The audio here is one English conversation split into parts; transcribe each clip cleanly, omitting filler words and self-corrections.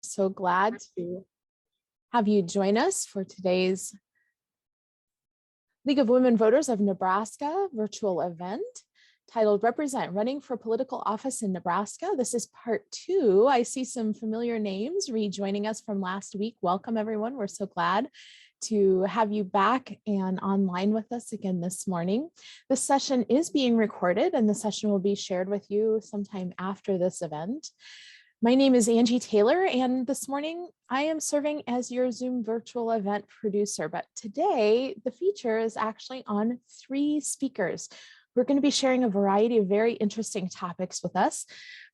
So glad to have you join us for today's League of Women Voters of Nebraska virtual event titled Represent, Running for Political Office in Nebraska. This is part 2. I see some familiar names rejoining us from last week. Welcome, everyone. We're so glad to have you back and online with us again this morning. This session is being recorded and the session will be shared with you sometime after this event. My name is Angie Taylor, and this morning I am serving as your Zoom virtual event producer, but today the feature is actually on 3 speakers. We're going to be sharing a variety of very interesting topics with us.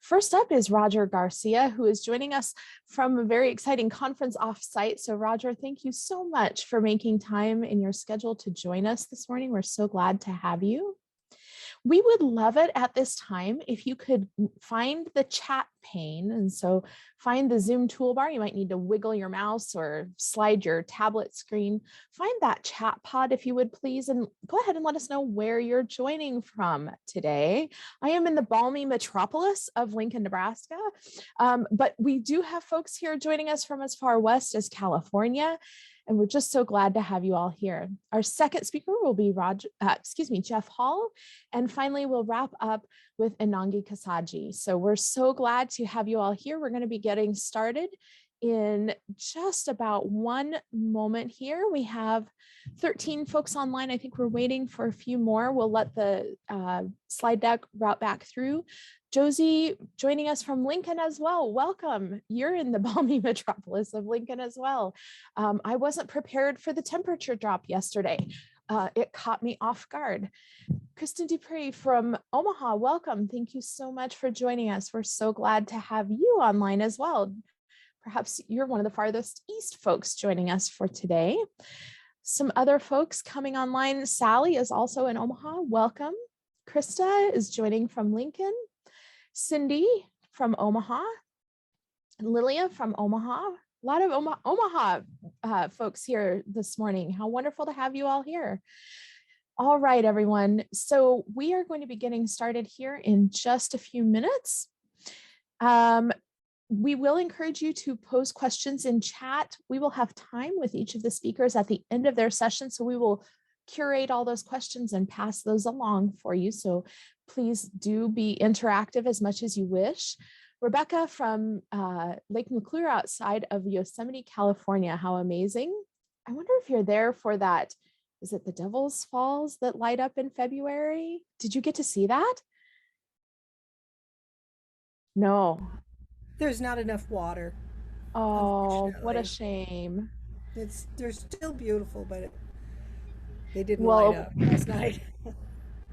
First up is Roger Garcia, who is joining us from a very exciting conference offsite. So Roger, thank you so much for making time in your schedule to join us this morning. We're so glad to have you. We would love it at this time if you could find the chat pane. And so find the Zoom toolbar. You might need to wiggle your mouse or slide your tablet screen. Find that chat pod if you would please, and go ahead and let us know where you're joining from today. I am in the balmy metropolis of Lincoln, Nebraska, but we do have folks here joining us from as far west as California. And we're just so glad to have you all here. Our second speaker will be Jeff Hall. And finally, we'll wrap up with Anangi Kasaji. So we're so glad to have you all here. We're going to be getting started in just about one moment here. We have 13 folks online. I think we're waiting for a few more. We'll let the slide deck route back through. Josie joining us from Lincoln as well. Welcome. You're in the balmy metropolis of Lincoln as well. I wasn't prepared for the temperature drop yesterday. It caught me off guard. Kristen Dupree from Omaha, welcome. Thank you so much for joining us. We're so glad to have you online as well. Perhaps you're one of the farthest east folks joining us for today. Some other folks coming online. Sally is also in Omaha. Welcome. Krista is joining from Lincoln. Cindy from Omaha. Lilia from Omaha. A lot of Omaha folks here this morning. How wonderful to have you all here. All right, everyone. So we are going to be getting started here in just a few minutes. We will encourage you to pose questions in chat. We will have time with each of the speakers at the end of their session, so we will curate all those questions and pass those along for you. So please do be interactive as much as you wish. Rebecca from Lake McClure outside of Yosemite, California. How amazing. I wonder if you're there for that. Is it the Devil's Falls that light up in February? Did you get to see that? No. There's not enough water. Oh, what a shame. They're still beautiful, but they didn't light up last night.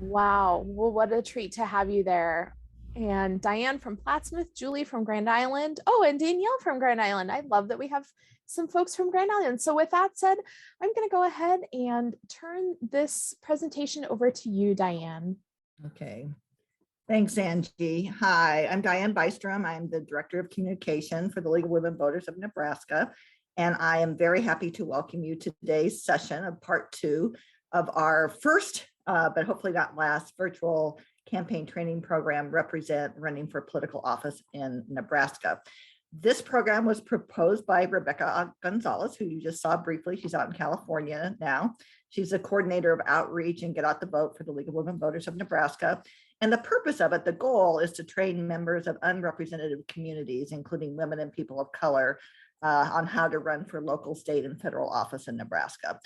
Wow. Well, what a treat to have you there. And Diane from Plattsmouth, Julie from Grand Island. Oh, and Danielle from Grand Island. I love that we have some folks from Grand Island. So with that said, I'm going to go ahead and turn this presentation over to you, Diane. Okay. Thanks, Angie. Hi, I'm Diane Bystrom. I'm the Director of Communication for the League of Women Voters of Nebraska. And I am very happy to welcome you to today's session of part 2 of our first, but hopefully not last, virtual campaign training program, Represent, Running for Political Office in Nebraska. This program was proposed by Rebecca Gonzalez, who you just saw briefly. She's out in California now. She's the coordinator of outreach and get out the vote for the League of Women Voters of Nebraska. And the purpose of it, the goal is to train members of unrepresented communities, including women and people of color, on how to run for local, state, and federal office in Nebraska.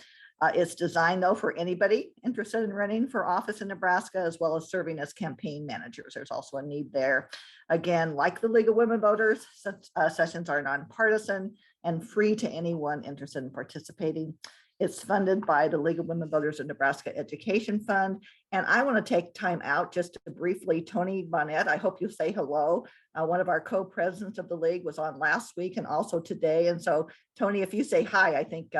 It's designed, though, for anybody interested in running for office in Nebraska, as well as serving as campaign managers. There's also a need there. Again, like the League of Women Voters, sessions are nonpartisan and free to anyone interested in participating. It's funded by the League of Women Voters of Nebraska Education Fund. And I want to take time out just to briefly, Tony Bonnet, I hope you say hello. One of our co-presidents of the League was on last week and also today. And so, Tony, if you say hi, I think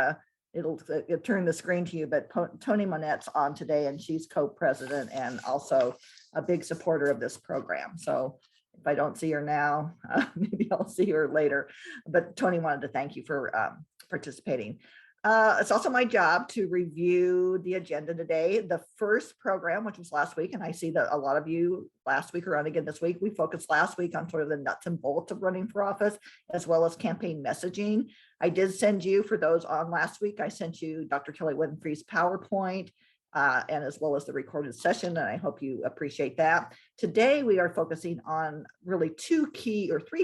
it'll turn the screen to you, but Tony Monette's on today and she's co-president and also a big supporter of this program. So if I don't see her now, maybe I'll see her later. But Tony wanted to thank you for participating. It's also my job to review the agenda today. The first program, which was last week, and I see that a lot of you last week or on again this week, we focused last week on sort of the nuts and bolts of running for office, as well as campaign messaging. I did send you, for those on last week, I sent you Dr. Kelly Winfrey's PowerPoint, and as well as the recorded session, and I hope you appreciate that. Today, we are focusing on really three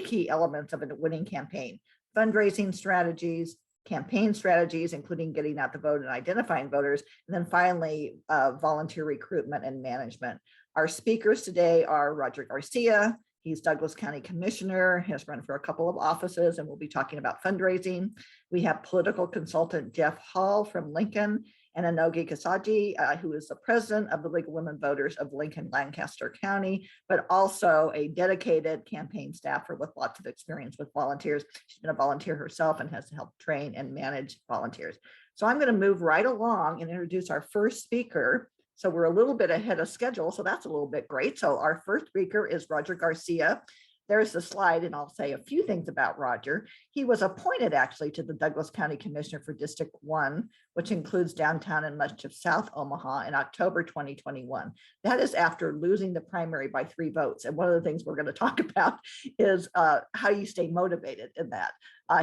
key elements of a winning campaign: fundraising strategies, campaign strategies, including getting out the vote and identifying voters, and then finally, volunteer recruitment and management. Our speakers today are Roger Garcia. He's Douglas County Commissioner, has run for a couple of offices, and we'll be talking about fundraising. We have political consultant Jeff Hall from Lincoln, and Anogi Kasaji, who is the president of the League of Women Voters of Lincoln Lancaster County, but also a dedicated campaign staffer with lots of experience with volunteers. She's been a volunteer herself and has helped train and manage volunteers. So I'm going to move right along and introduce our first speaker. So we're a little bit ahead of schedule, so that's a little bit great. So our first speaker is Roger Garcia. There's the slide, and I'll say a few things about Roger. He was appointed actually to the Douglas County Commissioner for District 1, which includes downtown and much of South Omaha, in October 2021. That is after losing the primary by 3 votes. And one of the things we're going to talk about is how you stay motivated in that.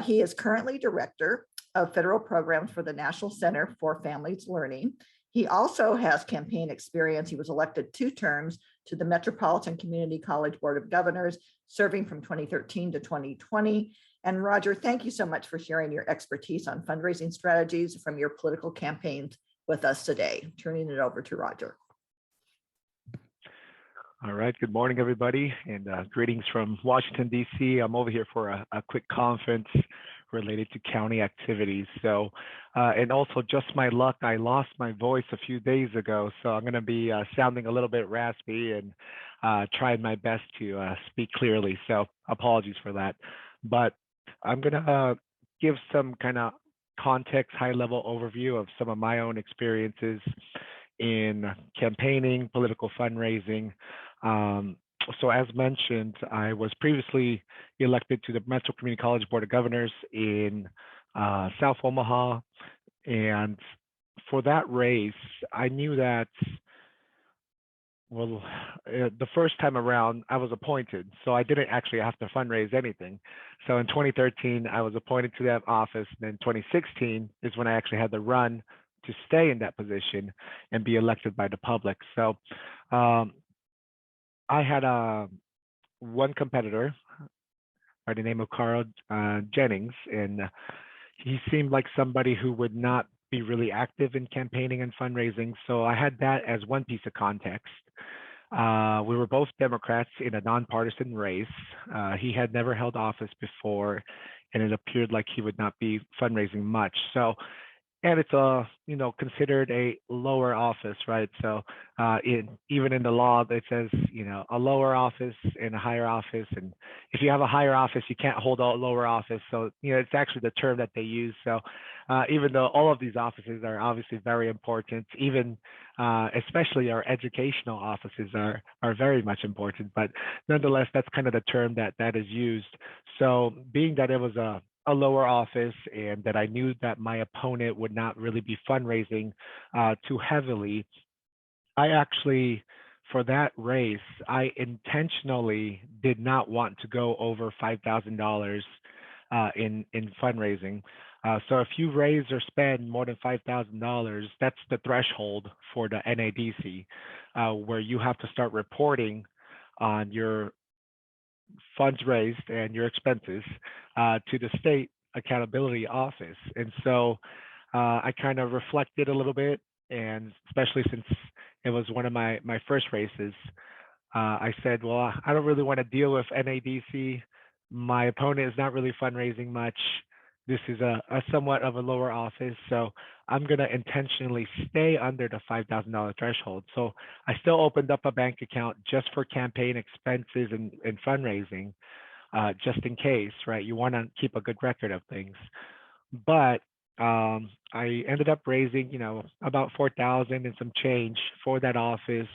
He is currently Director of Federal Programs for the National Center for Families Learning. He also has campaign experience. He was elected 2 terms to the Metropolitan Community College Board of Governors, serving from 2013 to 2020. And Roger, thank you so much for sharing your expertise on fundraising strategies from your political campaigns with us today. Turning it over to Roger. All right, good morning, everybody, and greetings from Washington, D.C. I'm over here for a quick conference related to county activities. So, and also just my luck, I lost my voice a few days ago, so I'm going to be sounding a little bit raspy and trying my best to speak clearly. So apologies for that. But I'm going to give some kind of context, high-level overview of some of my own experiences in campaigning, political fundraising. So as mentioned, I was previously elected to the Metro Community College Board of Governors in South Omaha. And for that race, I knew that, well, the first time around, I was appointed. So I didn't actually have to fundraise anything. So in 2013, I was appointed to that office. And then 2016 is when I actually had the run to stay in that position and be elected by the public. So I had one competitor by the name of Carl Jennings, and he seemed like somebody who would not be really active in campaigning and fundraising. So I had that as one piece of context. We were both Democrats in a nonpartisan race. He had never held office before, and it appeared like he would not be fundraising much. So, and it's considered a lower office, right? So even in the law, it says, a lower office and a higher office. And if you have a higher office, you can't hold a lower office. So, it's actually the term that they use. So even though all of these offices are obviously very important, even especially our educational offices are very much important, but nonetheless, that's kind of the term that is used. So being that it was a lower office and that I knew that my opponent would not really be fundraising too heavily, I actually, for that race, I intentionally did not want to go over $5,000 in fundraising. So if you raise or spend more than $5,000, that's the threshold for the NADC, where you have to start reporting on your funds raised and your expenses to the state accountability office. And so I kind of reflected a little bit, and especially since it was one of my first races, I said, well, I don't really want to deal with NADC. My opponent is not really fundraising much. This is a somewhat of a lower office, so I'm going to intentionally stay under the $5,000 threshold. So I still opened up a bank account just for campaign expenses and fundraising, just in case, right? You want to keep a good record of things. But I ended up raising, about $4,000 and some change for that office,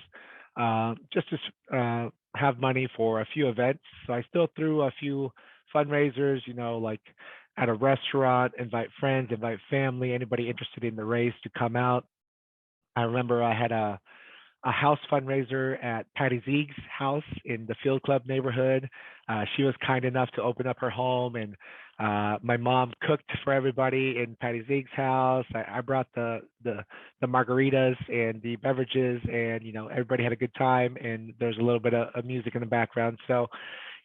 just to have money for a few events. So I still threw a few fundraisers, like at a restaurant, invite friends, invite family, anybody interested in the race to come out. I remember I had a house fundraiser at Patty Zieg's house in the Field Club neighborhood. She was kind enough to open up her home, and my mom cooked for everybody in Patty Zieg's house. I brought the margaritas and the beverages, and everybody had a good time. And there's a little bit of music in the background. So,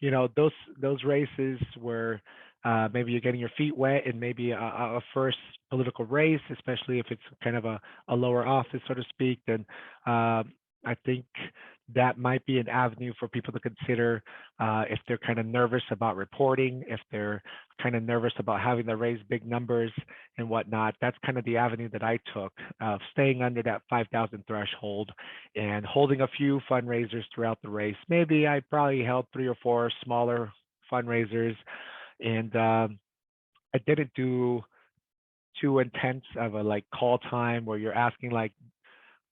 those races were maybe you're getting your feet wet and maybe a first political race, especially if it's kind of a lower office, so to speak. Then I think that might be an avenue for people to consider if they're kind of nervous about reporting, if they're kind of nervous about having to raise big numbers and whatnot. That's kind of the avenue that I took, staying under that 5,000 threshold and holding a few fundraisers throughout the race. Maybe I probably held 3 or 4 smaller fundraisers, and I didn't do too intense of a call time where you're asking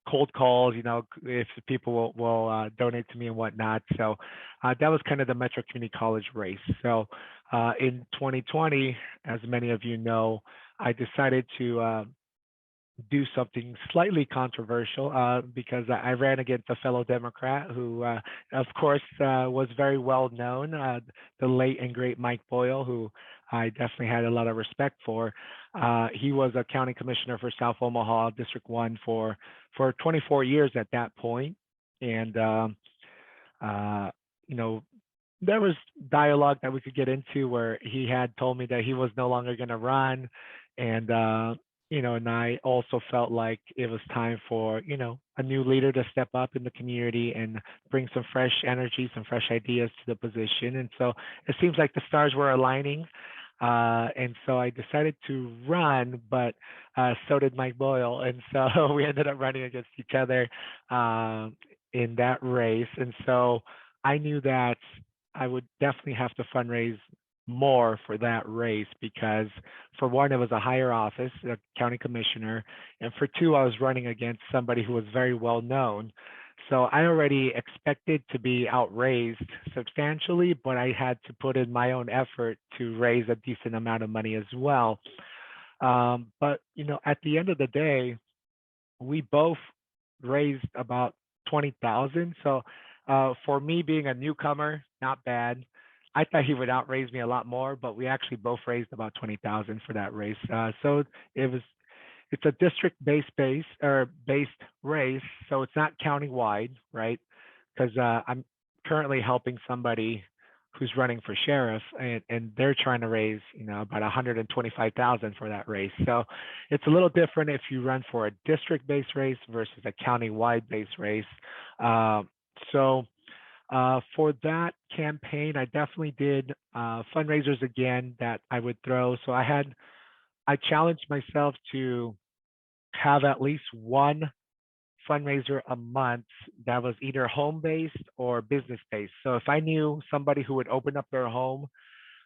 cold calls, if people will donate to me and whatnot. So that was kind of the Metro Community College race. So in 2020, as many of you know, I decided to do something slightly controversial because I ran against a fellow Democrat who, of course, was very well known, the late and great Mike Boyle, who I definitely had a lot of respect for. He was a county commissioner for South Omaha, District 1 for 24 years at that point. And, there was dialogue that we could get into where he had told me that he was no longer going to run. And, and I also felt like it was time for, a new leader to step up in the community and bring some fresh energy, some fresh ideas to the position. And so it seems like the stars were aligning. And so I decided to run, but so did Mike Boyle. And so we ended up running against each other in that race. And so I knew that I would definitely have to fundraise more for that race because, for one, it was a higher office, a county commissioner, and for two, I was running against somebody who was very well known. So I already expected to be outraised substantially, but I had to put in my own effort to raise a decent amount of money as well. But at the end of the day, we both raised about 20,000. So for me being a newcomer, not bad. I thought he would outraise me a lot more, but we actually both raised about 20,000 for that race. So it's a district-based race, so it's not county-wide, right? Because I'm currently helping somebody who's running for sheriff, and they're trying to raise, about 125,000 for that race. So it's a little different if you run for a district-based race versus a county-wide based race. For that campaign, I definitely did fundraisers again that I would throw. So I challenged myself to have at least one fundraiser a month that was either home-based or business-based. So if I knew somebody who would open up their home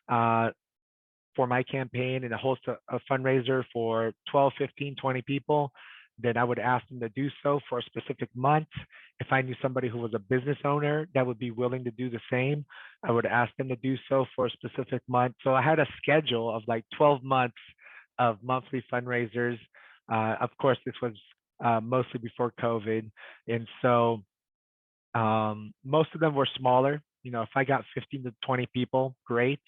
for my campaign and host a fundraiser for 12, 15, 20 people, then I would ask them to do so for a specific month. If I knew somebody who was a business owner that would be willing to do the same, I would ask them to do so for a specific month. So I had a schedule of 12 months of monthly fundraisers. Of course, this was mostly before COVID. And so most of them were smaller. If I got 15 to 20 people, great.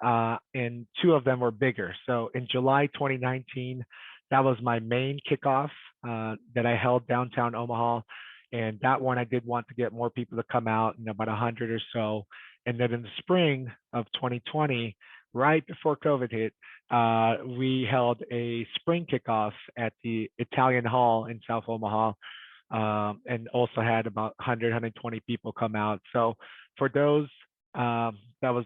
And 2 of them were bigger. So in July 2019, that was my main kickoff that I held downtown Omaha. And that one, I did want to get more people to come out, about 100 or so. And then in the spring of 2020, right before COVID hit, we held a spring kickoff at the Italian Hall in South Omaha, and also had about 100, 120 people come out. So for those, that was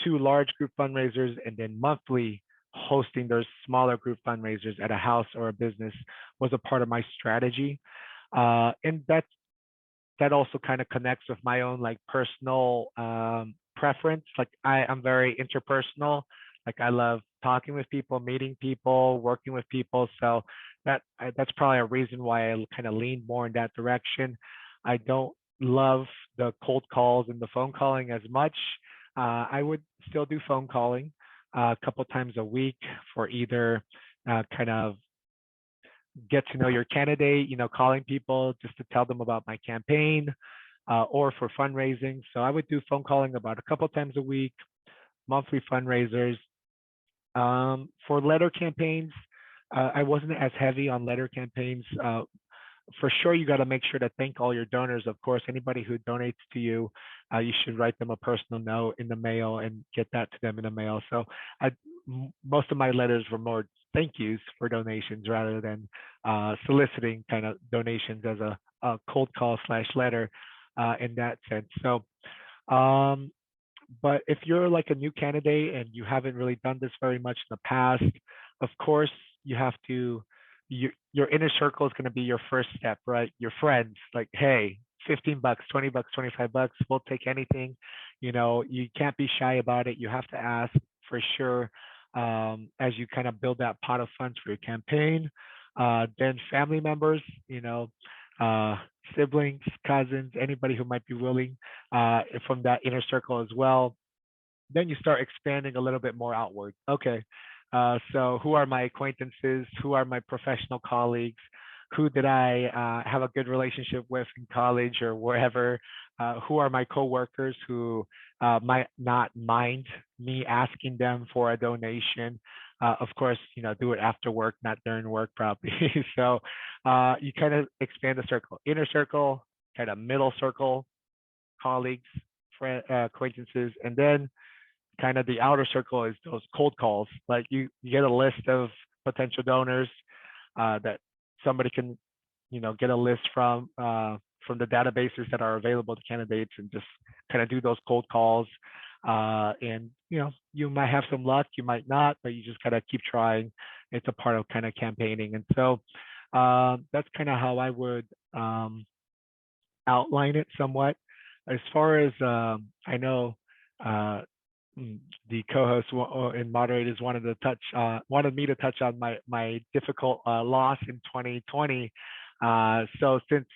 2 large group fundraisers, and then monthly hosting those smaller group fundraisers at a house or a business was a part of my strategy. And that also kind of connects with my own personal preference. I'm very interpersonal. I love talking with people, meeting people, working with people. So that's probably a reason why I kind of lean more in that direction. I don't love the cold calls and the phone calling as much. I would still do phone calling, a couple times a week for either kind of get to know your candidate, calling people just to tell them about my campaign, or for fundraising. So I would do phone calling about a couple times a week, monthly fundraisers. For letter campaigns, I wasn't as heavy on letter campaigns. For sure, you got to make sure to thank all your donors. Of course, anybody who donates to you, you should write them a personal note in the mail and get that to them in the mail. So most of my letters were more thank yous for donations rather than soliciting kind of donations as a cold call / letter in that sense. So, but if you're like a new candidate and you haven't really done this very much in the past, of course, you have to, your inner circle is going to be your first step, right? Your friends, like, hey, 15 bucks, 20 bucks, 25 bucks, we'll take anything. You can't be shy about it. You have to ask for sure as you kind of build that pot of funds for your campaign. Then family members, siblings, cousins, anybody who might be willing from that inner circle as well. Then you start expanding a little bit more outward. Okay, so who are my acquaintances? Who are my professional colleagues? Who did I have a good relationship with in college or wherever? Who are my coworkers who might not mind me asking them for a donation? Of course, do it after work, not during work, probably. So you kind of expand the circle, inner circle, kind of middle circle, colleagues, friends, acquaintances, and then kind of the outer circle is those cold calls. Like you get a list of potential donors that somebody can, get a list from the databases that are available to candidates, and just kind of do those cold calls. And you might have some luck, you might not, but you just gotta keep trying. It's a part of kind of campaigning. And so that's kind of how I would outline it somewhat. As far as I know, the co-hosts and moderators wanted me to touch on my difficult loss in 2020. So since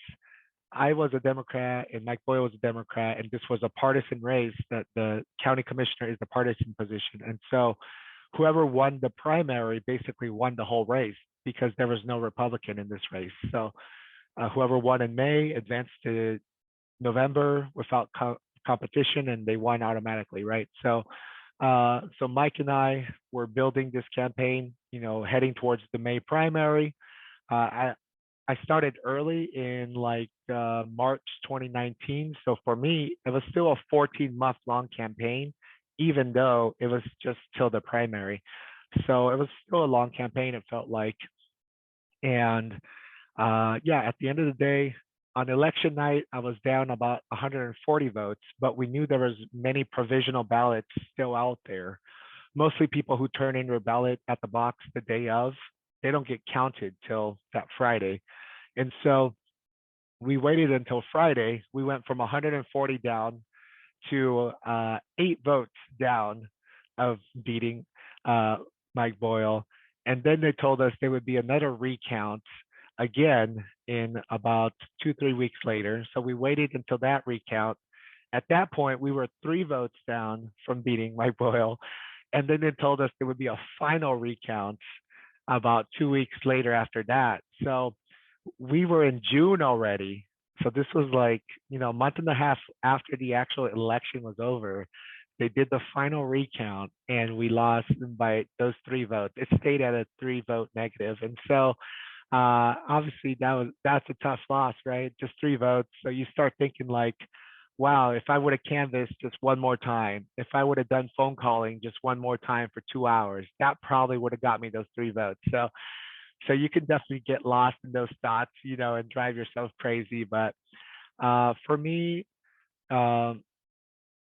I was a Democrat and Mike Boyle was a Democrat, and this was a partisan race, that the county commissioner is the partisan position. And so whoever won the primary basically won the whole race because there was no Republican in this race. So whoever won in May advanced to November without competition, and they won automatically, right? So so Mike and I were building this campaign, heading towards the May primary. I started early in like March 2019. So for me, it was still a 14-month long campaign, even though it was just till the primary. So it was still a long campaign, it felt like. And at the end of the day, on election night, I was down about 140 votes, but we knew there was many provisional ballots still out there. Mostly people who turn in their ballot at the box the day of, they don't get counted till that Friday. And so we waited until Friday. We went from 140 down to 8 votes down of beating Mike Boyle. And then they told us there would be another recount again in about 2-3 weeks later. So we waited until that recount. At that point, we were 3 votes down from beating Mike Boyle. And then they told us there would be a final recount about 2 weeks later after that. So we were in June already. So this was like, a month and a half after the actual election was over. They did the final recount and we lost by those 3 votes. It stayed at a 3-vote negative. And so obviously that's a tough loss, right? Just 3 votes. So you start thinking like, wow, if I would have canvassed just one more time, if I would have done phone calling just one more time for 2 hours, that probably would have got me those 3 votes. So you can definitely get lost in those thoughts, and drive yourself crazy. But for me,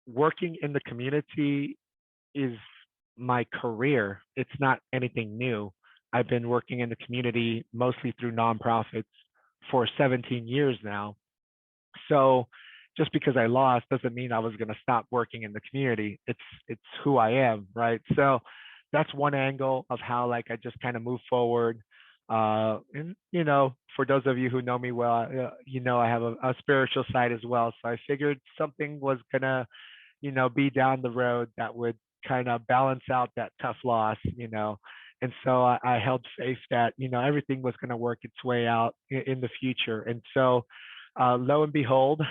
working in the community is my career. It's not anything new. I've been working in the community mostly through nonprofits for 17 years now. So just because I lost doesn't mean I was going to stop working in the community. It's who I am, right? So that's one angle of how like I just kind of move forward. And for those of you who know me well, I have a spiritual side as well. So I figured something was gonna, be down the road that would kind of balance out that tough loss, And so I held faith that, everything was going to work its way out in the future. And so lo and behold,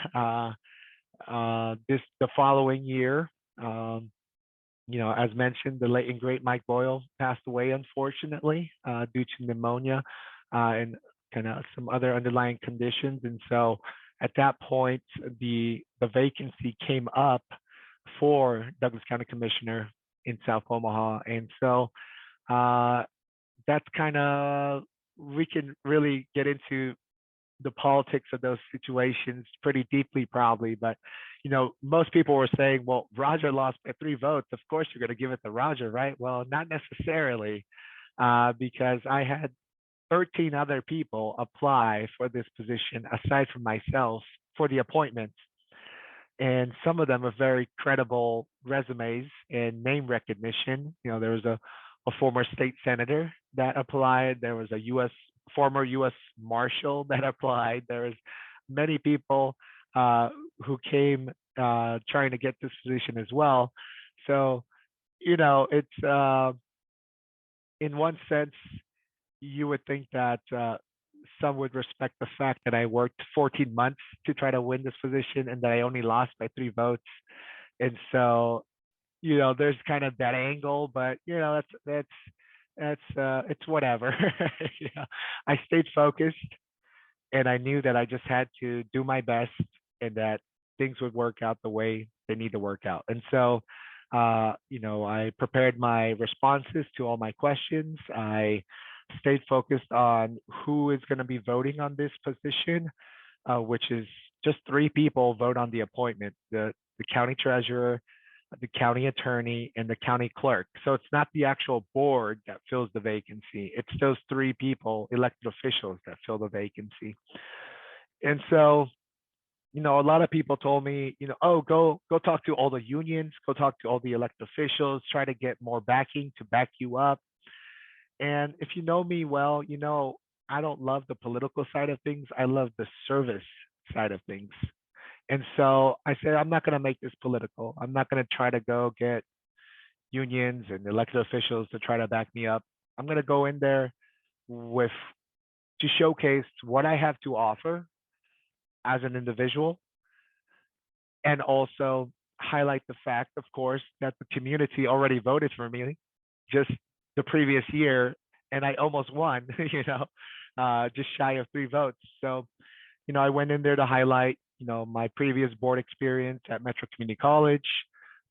the following year, as mentioned, the late and great Mike Boyle passed away, unfortunately, due to pneumonia and kind of some other underlying conditions. And so at that point, the vacancy came up for Douglas County Commissioner in South Omaha. And so that's kind of, we can really get into the politics of those situations pretty deeply probably, but most people were saying, well, Roger lost by 3 votes, of course you're going to give it to Roger, right? Well, not necessarily, because I had 13 other people apply for this position aside from myself for the appointment, and some of them are very credible resumes and name recognition. There was a former state senator that applied, there was a former U.S. Marshal that applied. There was many people who came trying to get this position as well. So, it's in one sense, you would think that some would respect the fact that I worked 14 months to try to win this position and that I only lost by 3 votes. And so, there's kind of that angle, but that's it's whatever. I stayed focused, and I knew that I just had to do my best and that things would work out the way they need to work out. And so, I prepared my responses to all my questions. I stayed focused on who is going to be voting on this position, which is just 3 people vote on the appointment: the county treasurer, the county attorney, and the county clerk. So it's not the actual board that fills the vacancy. It's those 3 people, elected officials, that fill the vacancy. And so, a lot of people told me, oh, go talk to all the unions, go talk to all the elected officials, try to get more backing to back you up. And if you know me well, I don't love the political side of things. I love the service side of things. And so I said, I'm not going to make this political. I'm not going to try to go get unions and elected officials to try to back me up. I'm going to go in there to showcase what I have to offer as an individual, and also highlight the fact, of course, that the community already voted for me just the previous year, and I almost won, just shy of 3 votes. So, I went in there to highlight, my previous board experience at Metro Community College,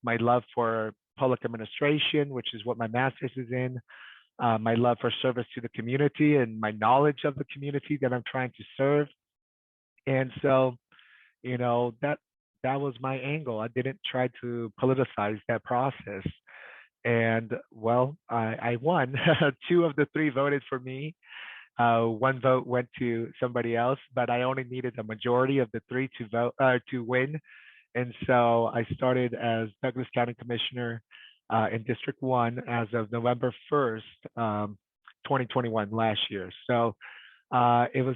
my love for public administration, which is what my master's is in, my love for service to the community and my knowledge of the community that I'm trying to serve. And so, that was my angle. I didn't try to politicize that process. And well, I won. 2 of the 3 voted for me. 1 vote went to somebody else, but I only needed a majority of the 3 to win. And so I started as Douglas County Commissioner in District 1 as of November 1st, 2021, last year. So it was,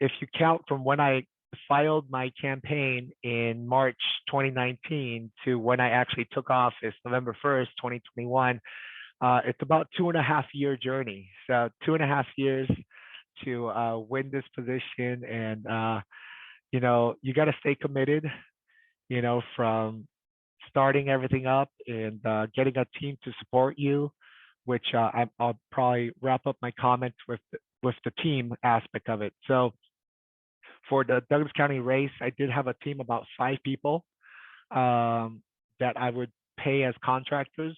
if you count from when I filed my campaign in March 2019 to when I actually took office, November 1st, 2021, it's about 2.5-year journey. So 2.5 years to win this position. And, you got to stay committed, from starting everything up and getting a team to support you, which I'll probably wrap up my comments with the team aspect of it. So for the Douglas County race, I did have a team about 5 people that I would pay as contractors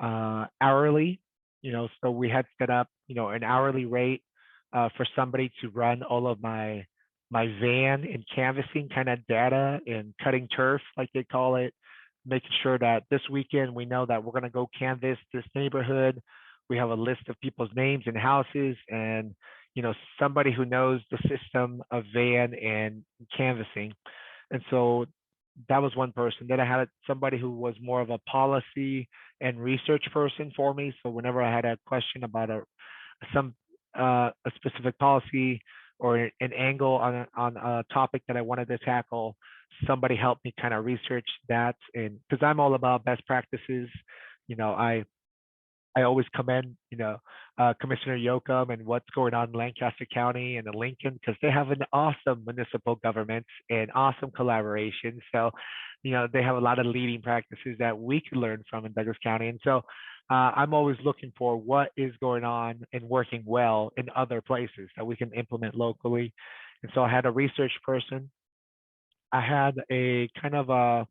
hourly. So we had set up, an hourly rate for somebody to run all of my van and canvassing kind of data and cutting turf, like they call it, making sure that this weekend we know that we're going to go canvass this neighborhood. We have a list of people's names and houses, and somebody who knows the system of van and canvassing. And so that was one person. Then I had somebody who was more of a policy and research person for me. So whenever I had a question about a specific policy or an angle on a topic that I wanted to tackle, somebody helped me kind of research that. And because I'm all about best practices, you know, I always commend, Commissioner Yoakum and what's going on in Lancaster County and in Lincoln, because they have an awesome municipal government and awesome collaboration. So, they have a lot of leading practices that we can learn from in Douglas County. And so I'm always looking for what is going on and working well in other places that we can implement locally. And so I had a research person. I had a kind of a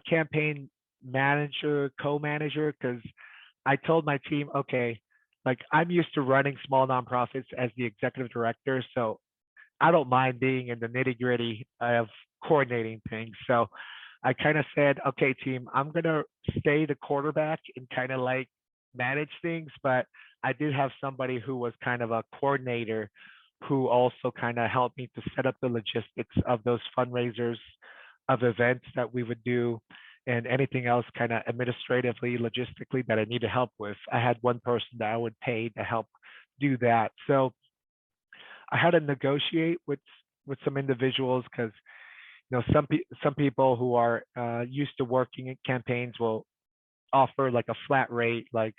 campaign manager, co-manager, because I told my team, okay, like I'm used to running small nonprofits as the executive director, so I don't mind being in the nitty-gritty of coordinating things. So I kind of said, okay, team, I'm gonna stay the quarterback and kind of like manage things, but I did have somebody who was kind of a coordinator who also kind of helped me to set up the logistics of those fundraisers, of events that we would do, and anything else kind of administratively, logistically that I need help with. I had one person that I would pay to help do that. So I had to negotiate with some individuals, because some people who are used to working in campaigns will offer like a flat rate, like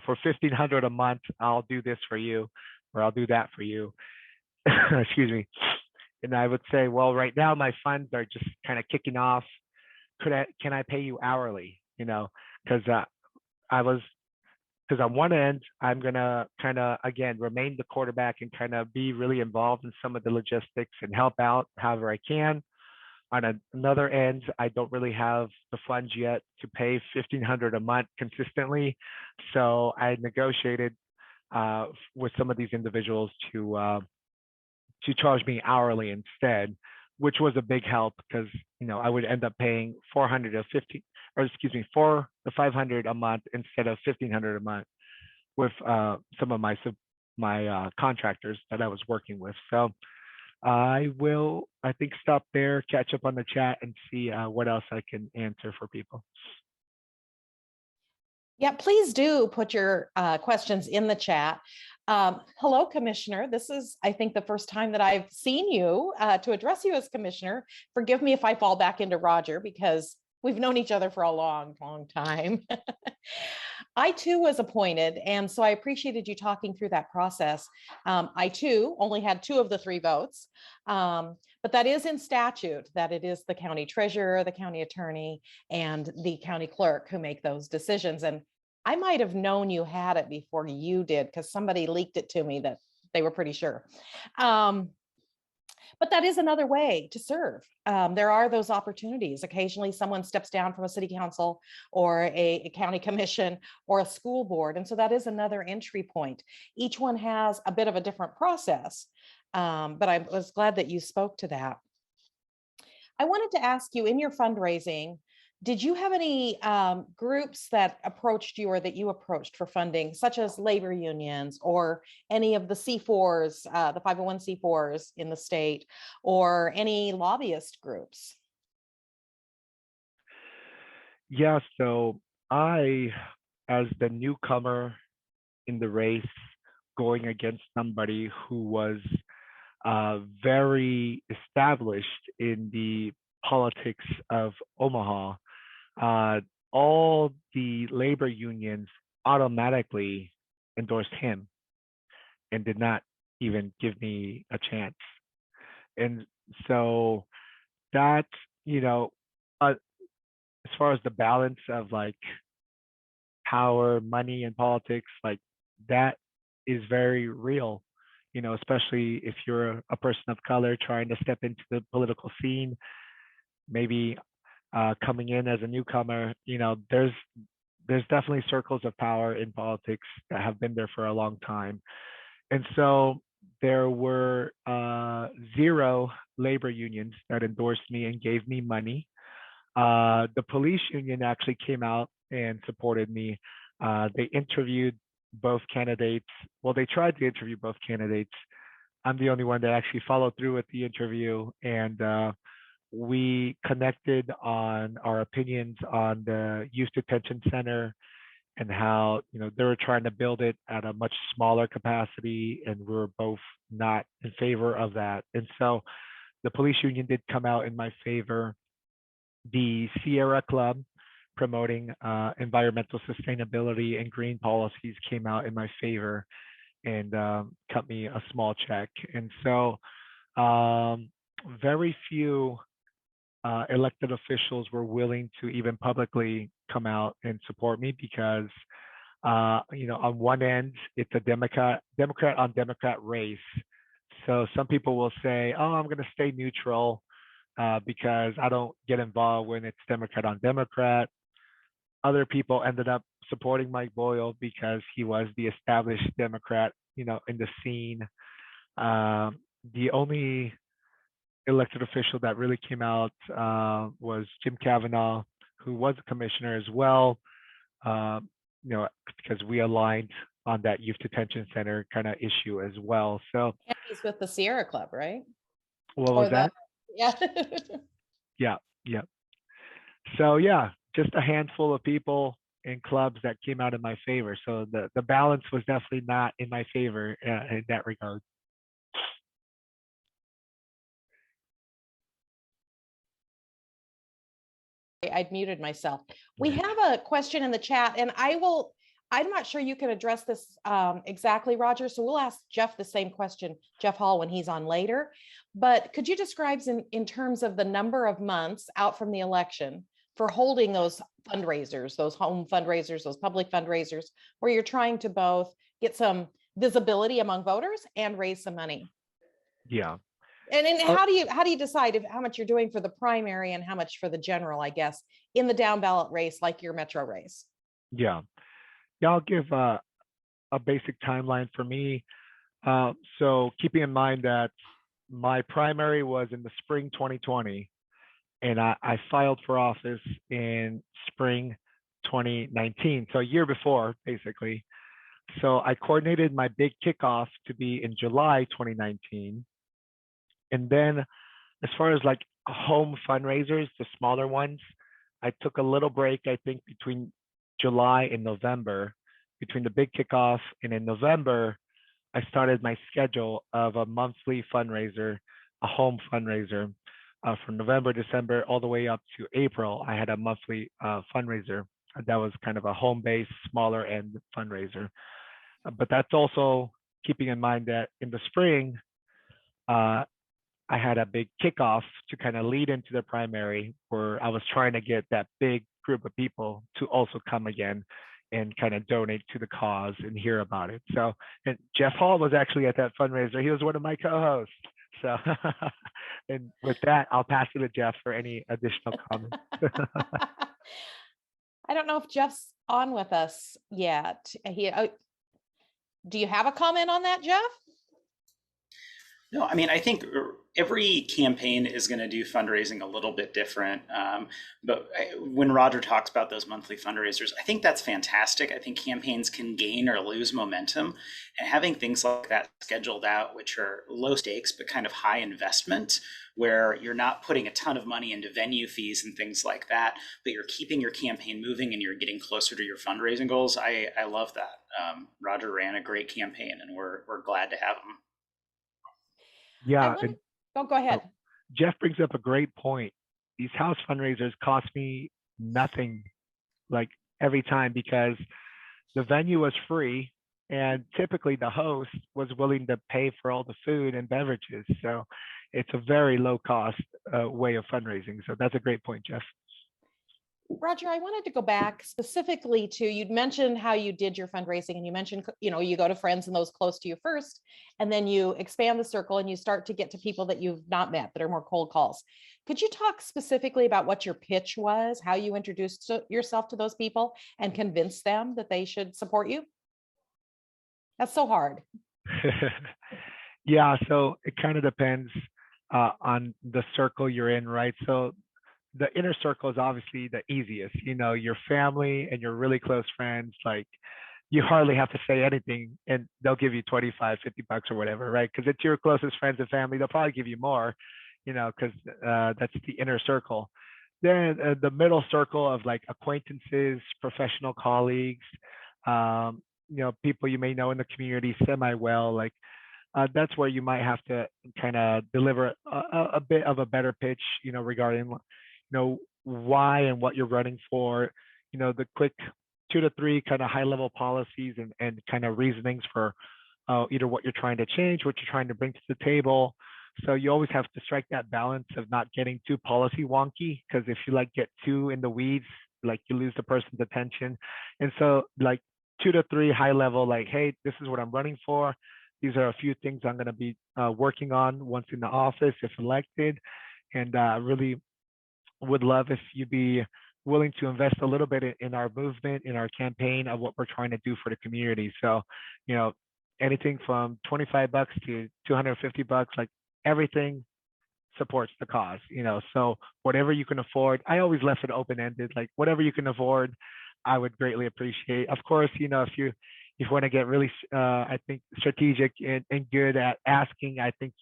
for $1,500 a month, I'll do this for you, or I'll do that for you. Excuse me. And I would say, well, right now my funds are just kind of kicking off. Can I pay you hourly? Because because on one end, I'm gonna kind of again remain the quarterback and kind of be really involved in some of the logistics and help out however I can. On another end, I don't really have the funds yet to pay $1,500 a month consistently, so I negotiated with some of these individuals to charge me hourly instead, which was a big help, because I would end up paying $400 to $500 a month instead of $1,500 a month with some of my contractors that I was working with. So I will, I think, stop there, catch up on the chat, and see what else I can answer for people. Yeah, please do put your questions in the chat. Hello, Commissioner. This is, I think, the first time that I've seen you to address you as Commissioner. Forgive me if I fall back into Roger, because we've known each other for a long, long time. I too was appointed, and so I appreciated you talking through that process. I too only had 2 of the 3 votes, but that is in statute that it is the county treasurer, the county attorney, and the county clerk who make those decisions. And I might have known you had it before you did, because somebody leaked it to me that they were pretty sure. But that is another way to serve. There are those opportunities. Occasionally someone steps down from a city council or a county commission or a school board. And so that is another entry point. Each one has a bit of a different process, but I was glad that you spoke to that. I wanted to ask you, in your fundraising, did you have any groups that approached you or that you approached for funding, such as labor unions or any of the C4s, the 501c4s in the state, or any lobbyist groups? Yeah, so I, as the newcomer in the race, going against somebody who was very established in the politics of Omaha, all the labor unions automatically endorsed him and did not even give me a chance. And so that, as far as the balance of like power, money, and politics, like that is very real, especially if you're a person of color trying to step into the political scene, maybe coming in as a newcomer. There's definitely circles of power in politics that have been there for a long time. And so there were 0 labor unions that endorsed me and gave me money. The police union actually came out and supported me. They interviewed both candidates. Well, they tried to interview both candidates. I'm the only one that actually followed through with the interview, and we connected on our opinions on the youth detention center and how, they were trying to build it at a much smaller capacity, and we were both not in favor of that. And so the police union did come out in my favor. The Sierra Club, promoting environmental sustainability and green policies, came out in my favor and cut me a small check. And so very few elected officials were willing to even publicly come out and support me because, on one end, it's a Democrat on Democrat race. So some people will say, "Oh, I'm going to stay neutral because I don't get involved when it's Democrat on Democrat." Other people ended up supporting Mike Boyle because he was the established Democrat, in the scene. The only elected official that really came out was Jim Kavanaugh, who was a commissioner as well, because we aligned on that youth detention center kind of issue as well. So And he's with the Sierra Club, right? what was that? Yeah. Yeah. So yeah, just a handful of people and clubs that came out in my favor. So the balance was definitely not in my favor in that regard. I'd muted myself. We have a question in the chat, and I'm not sure you can address this exactly, Roger. So we'll ask Jeff the same question, Jeff Hall, when he's on later. But could you describe in terms of the number of months out from the election for holding those fundraisers, those home fundraisers, those public fundraisers, where you're trying to both get some visibility among voters and raise some money? Yeah. And how do you decide how much you're doing for the primary and how much for the general, I guess, in the down ballot race, like your metro race? Yeah. I'll give a basic timeline for me. So keeping in mind that my primary was in the spring 2020, and I filed for office in spring 2019, so a year before, basically. So I coordinated my big kickoff to be in July 2019. And then as far as like home fundraisers, the smaller ones, I took a little break, I think, between July and November, between the big kickoff. And in November, I started my schedule of a monthly fundraiser, a home fundraiser. From November, December, all the way up to April, I had a monthly fundraiser. That was kind of a home-based, smaller end fundraiser. But that's also keeping in mind that in the spring, I had a big kickoff to kind of lead into the primary, where I was trying to get that big group of people to also come again and kind of donate to the cause and hear about it. So, and Jeff Hall was actually at that fundraiser. He was one of my co-hosts. So, and with that, I'll pass it to Jeff for any additional comments. I don't know if Jeff's on with us yet. Do you have a comment on that, Jeff? No, I mean, I think every campaign is going to do fundraising a little bit different. But when Roger talks about those monthly fundraisers, I think that's fantastic. I think campaigns can gain or lose momentum, and having things like that scheduled out, which are low stakes but kind of high investment, where you're not putting a ton of money into venue fees and things like that, but you're keeping your campaign moving and you're getting closer to your fundraising goals. I love that. Roger ran a great campaign, and we're glad to have him. Yeah. Go ahead. Jeff brings up a great point. These house fundraisers cost me nothing, like every time, because the venue was free, and typically the host was willing to pay for all the food and beverages. So it's a very low cost way of fundraising. So that's a great point, Jeff. Roger, I wanted to go back specifically to, you'd mentioned how you did your fundraising, and you mentioned, you go to friends and those close to you first, and then you expand the circle and you start to get to people that you've not met, that are more cold calls. Could you talk specifically about what your pitch was, how you introduced yourself to those people and convinced them that they should support you? That's so hard. Yeah, so it kind of depends on the circle you're in, right? So the inner circle is obviously the easiest, your family and your really close friends, like you hardly have to say anything and they'll give you 25, 50 bucks or whatever, right? Because it's your closest friends and family. They'll probably give you more, because that's the inner circle. then the middle circle of like acquaintances, professional colleagues, people you may know in the community semi well, like that's where you might have to kind of deliver a bit of a better pitch, regarding, why and what you're running for, the quick 2 to 3 kind of high level policies and kind of reasonings for either what you're trying to change, what you're trying to bring to the table. So you always have to strike that balance of not getting too policy wonky, because if you like get too in the weeds, like you lose the person's attention. And so like 2 to 3 high level, like, hey, this is what I'm running for. These are a few things I'm going to be working on once in the office if elected. And really would love if you'd be willing to invest a little bit in our movement, in our campaign of what we're trying to do for the community. So, anything from $25 to $250, like everything supports the cause, so whatever you can afford. I always left it open-ended, like whatever you can afford, I would greatly appreciate. Of course, if you want to get really I think strategic and good at asking, I think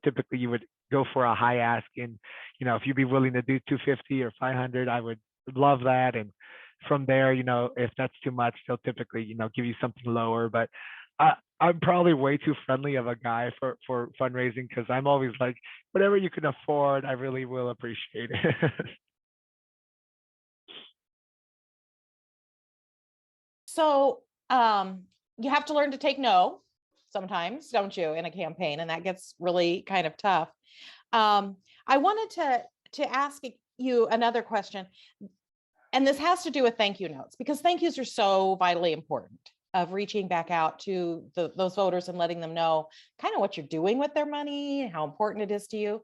typically you would go for a high ask, and if you'd be willing to do 250 or 500, I would love that. And from there, if that's too much, they'll typically give you something lower. But I'm probably way too friendly of a guy for fundraising, because I'm always like, whatever you can afford, I really will appreciate it. So you have to learn to take no sometimes, don't you, in a campaign, and that gets really kind of tough. I wanted to ask you another question, and this has to do with thank you notes, because thank yous are so vitally important, of reaching back out to those voters and letting them know kind of what you're doing with their money, how important it is to you.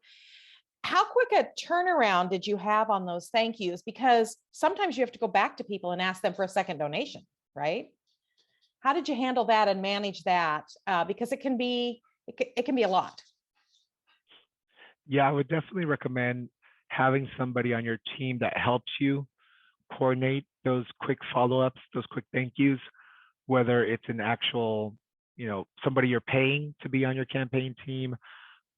How quick a turnaround did you have on those thank yous? Because sometimes you have to go back to people and ask them for a second donation, right? How did you handle that and manage that? Because it can be a lot. Yeah, I would definitely recommend having somebody on your team that helps you coordinate those quick follow-ups, those quick thank yous, whether it's an actual, somebody you're paying to be on your campaign team,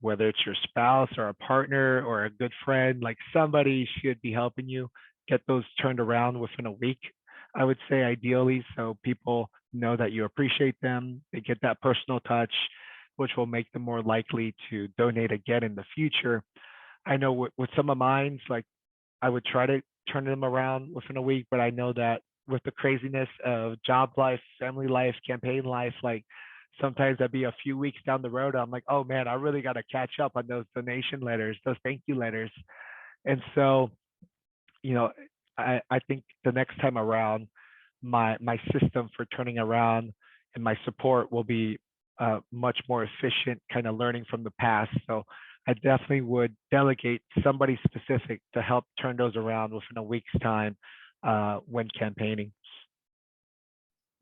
whether it's your spouse or a partner or a good friend, like somebody should be helping you get those turned around within a week, I would say, ideally, so people know that you appreciate them. They get that personal touch, which will make them more likely to donate again in the future. I know with some of mine, like I would try to turn them around within a week, but I know that with the craziness of job life, family life, campaign life, like sometimes that'd be a few weeks down the road. I'm like, oh man, I really got to catch up on those donation letters, those thank you letters. And so, I think the next time around, my system for turning around and my support will be much more efficient, kind of learning from the past. So I definitely would delegate somebody specific to help turn those around within a week's time when campaigning.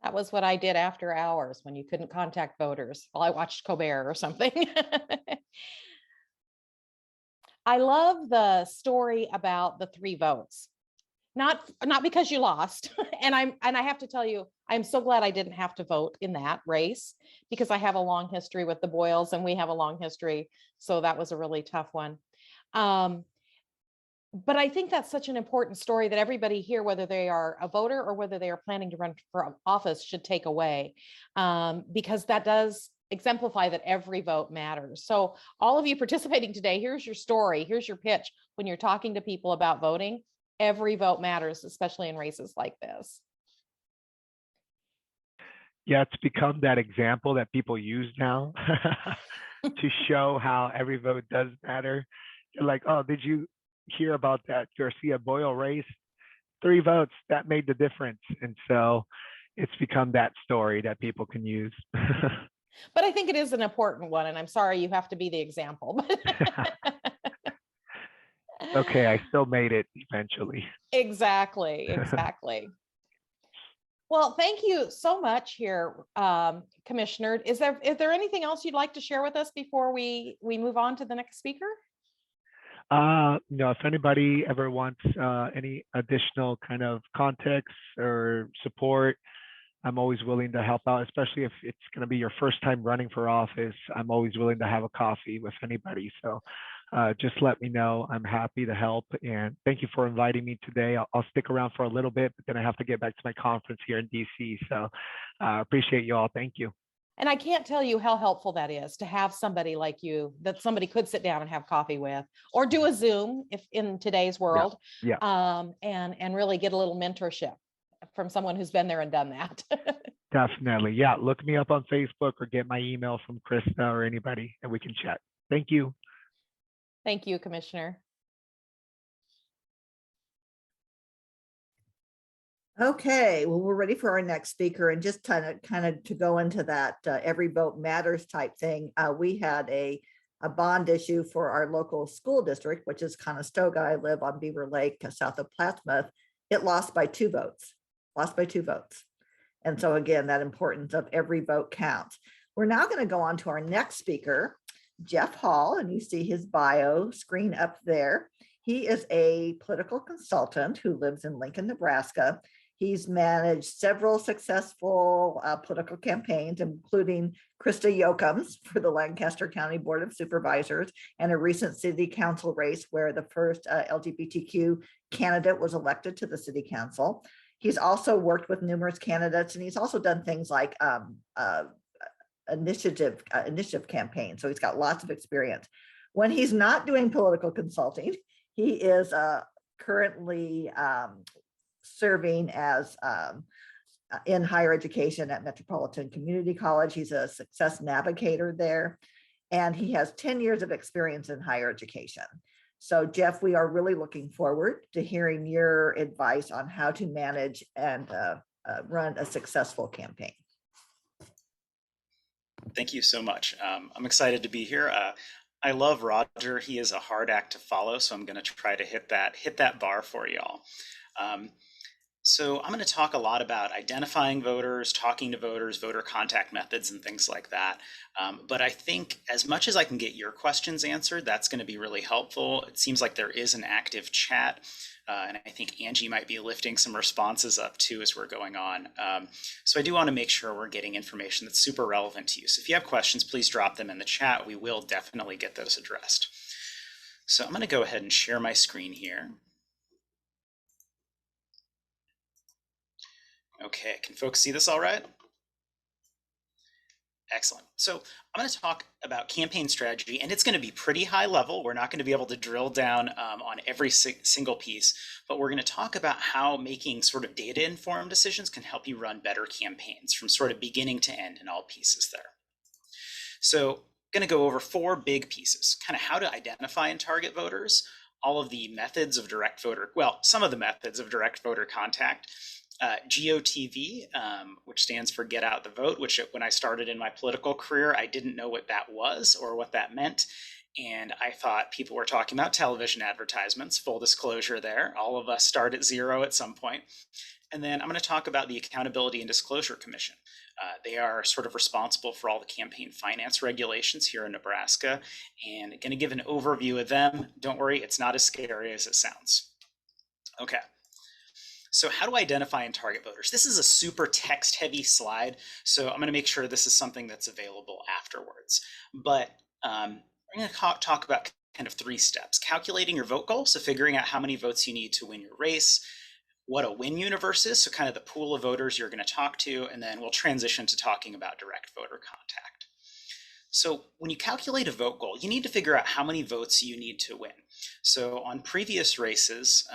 That was what I did after hours when you couldn't contact voters while I watched Colbert or something. I love the story about the 3 votes. Not because you lost. And I have to tell you, I'm so glad I didn't have to vote in that race, because I have a long history with the Boyles and we have a long history. So that was a really tough one. But I think that's such an important story that everybody here, whether they are a voter or whether they are planning to run for office, should take away, because that does exemplify that every vote matters. So all of you participating today, here's your story. Here's your pitch. When you're talking to people about voting, every vote matters, especially in races like this. Yeah, it's become that example that people use now to show how every vote does matter. You're like, oh, did you hear about that Garcia Boyle race? 3 votes, that made the difference. And so it's become that story that people can use. But I think it is an important one, and I'm sorry you have to be the example. Okay, I still made it eventually. Exactly. Well, thank you so much here, Commissioner. Is there anything else you'd like to share with us before we move on to the next speaker? If anybody ever wants any additional kind of context or support, I'm always willing to help out, especially if it's going to be your first time running for office. I'm always willing to have a coffee with anybody. So just let me know. I'm happy to help. And thank you for inviting me today. I'll stick around for a little bit, but then I have to get back to my conference here in DC. So appreciate you all. Thank you. And I can't tell you how helpful that is to have somebody like you that somebody could sit down and have coffee with, or do a Zoom if in today's world, Yeah. and really get a little mentorship from someone who's been there and done that. Definitely. Yeah. Look me up on Facebook or get my email from Krista or anybody and we can chat. Thank you. Thank you, Commissioner. Okay, well, we're ready for our next speaker, and just kind of to go into that every vote matters type thing. We had a bond issue for our local school district, which is Conestoga. I live on Beaver Lake, south of Plattsmouth. It lost by 2 votes. And so again, that importance of every vote counts. We're now going to go on to our next speaker, Jeff Hall, and you see his bio screen up there. He is a political consultant who lives in Lincoln, Nebraska. He's managed several successful political campaigns, including Krista Yoakum's for the Lancaster County Board of Supervisors and a recent city council race where the first LGBTQ candidate was elected to the city council. He's also worked with numerous candidates, and he's also done things like initiative campaigns. So he's got lots of experience. When he's not doing political consulting, he is currently serving as in higher education at Metropolitan Community College. He's a success navigator there, and he has 10 years of experience in higher education. So Jeff, we are really looking forward to hearing your advice on how to manage and run a successful campaign. Thank you so much. I'm excited to be here. I love Roger. He is a hard act to follow, so I'm going to try to hit that bar for y'all. So I'm going to talk a lot about identifying voters, talking to voters, voter contact methods, and things like that. But I think as much as I can get your questions answered, that's going to be really helpful. It seems like there is an active chat, and I think Angie might be lifting some responses up too as we're going on. So I do want to make sure we're getting information that's super relevant to you. So if you have questions, please drop them in the chat. We will definitely get those addressed. So I'm going to go ahead and share my screen here. Okay, can folks see this all right? Excellent. So I'm going to talk about campaign strategy, and it's going to be pretty high level. We're not going to be able to drill down on every single piece, but we're going to talk about how making sort of data-informed decisions can help you run better campaigns from sort of beginning to end in all pieces there. So I'm going to go over 4 big pieces, kind of how to identify and target voters, all of the methods of direct voter, well, some of the methods of direct voter contact, GOTV, which stands for Get Out the Vote, which when I started in my political career, I didn't know what that was or what that meant. And I thought people were talking about television advertisements, full disclosure there. All of us start at 0 at some point. And then I'm going to talk about the Accountability and Disclosure Commission. They are sort of responsible for all the campaign finance regulations here in Nebraska, and going to give an overview of them. Don't worry, it's not as scary as it sounds. Okay. So how to identify and target voters. This is a super text heavy slide, so I'm going to make sure this is something that's available afterwards. But we're going to talk about kind of 3 steps. Calculating your vote goal, so figuring out how many votes you need to win your race, what a win universe is, so kind of the pool of voters you're going to talk to, and then we'll transition to talking about direct voter contact. So when you calculate a vote goal, you need to figure out how many votes you need to win. So on previous races,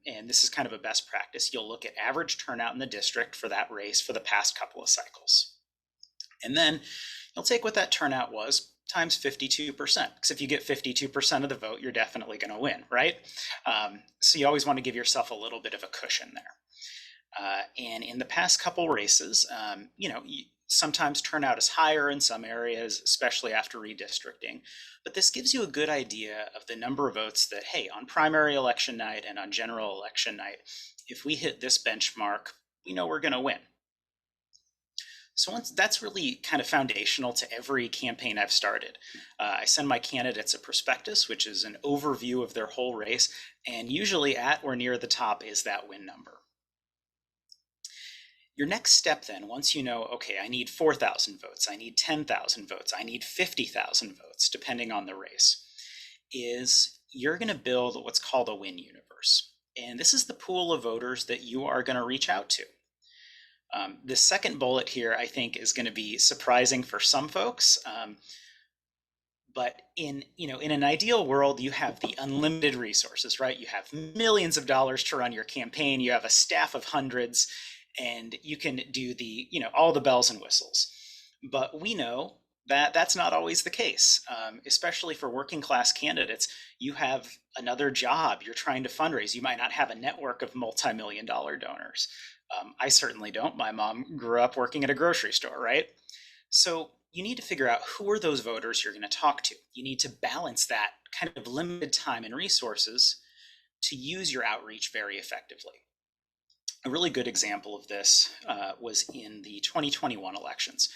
and this is kind of a best practice, you'll look at average turnout in the district for that race for the past couple of cycles. And then you'll take what that turnout was times 52%, because if you get 52% of the vote, you're definitely going to win, right? So you always want to give yourself a little bit of a cushion there. And in the past couple races, sometimes turnout is higher in some areas, especially after redistricting. But this gives you a good idea of the number of votes that, hey, on primary election night and on general election night, if we hit this benchmark, we know we're going to win. So that's really kind of foundational to every campaign I've started. I send my candidates a prospectus, which is an overview of their whole race, and usually at or near the top is that win number. Your next step then, once you know, okay, I need 4,000 votes, I need 10,000 votes, I need 50,000 votes, depending on the race, is you're going to build what's called a win universe. And this is the pool of voters that you are going to reach out to. The second bullet here, I think, is going to be surprising for some folks. But in an ideal world, you have the unlimited resources, right? You have millions of dollars to run your campaign. You have a staff of hundreds, and you can do all the bells and whistles. But we know that that's not always the case, especially for working class candidates. You have another job. You're trying to fundraise. You might not have a network of multi-million-dollar donors. I certainly don't. My mom grew up working at a grocery store, right? So you need to figure out who are those voters you're going to talk to. You need to balance that kind of limited time and resources to use your outreach very effectively. A really good example of this was in the 2021 elections.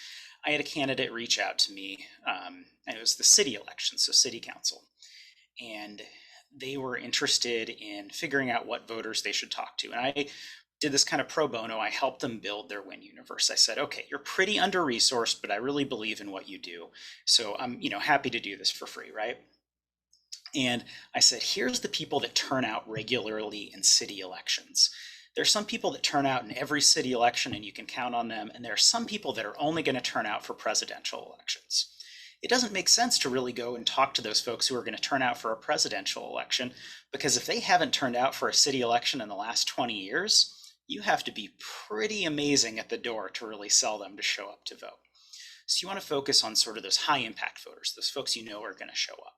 I had a candidate reach out to me, and it was the city election, so city council. And they were interested in figuring out what voters they should talk to. And I did this kind of pro bono. I helped them build their win universe. I said, okay, you're pretty under-resourced, but I really believe in what you do. So I'm happy to do this for free, right? And I said, here's the people that turn out regularly in city elections. There's some people that turn out in every city election and you can count on them. And there are some people that are only going to turn out for presidential elections. It doesn't make sense to really go and talk to those folks who are going to turn out for a presidential election, because if they haven't turned out for a city election in the last 20 years, you have to be pretty amazing at the door to really sell them to show up to vote. So you want to focus on sort of those high impact voters, those folks you know are going to show up.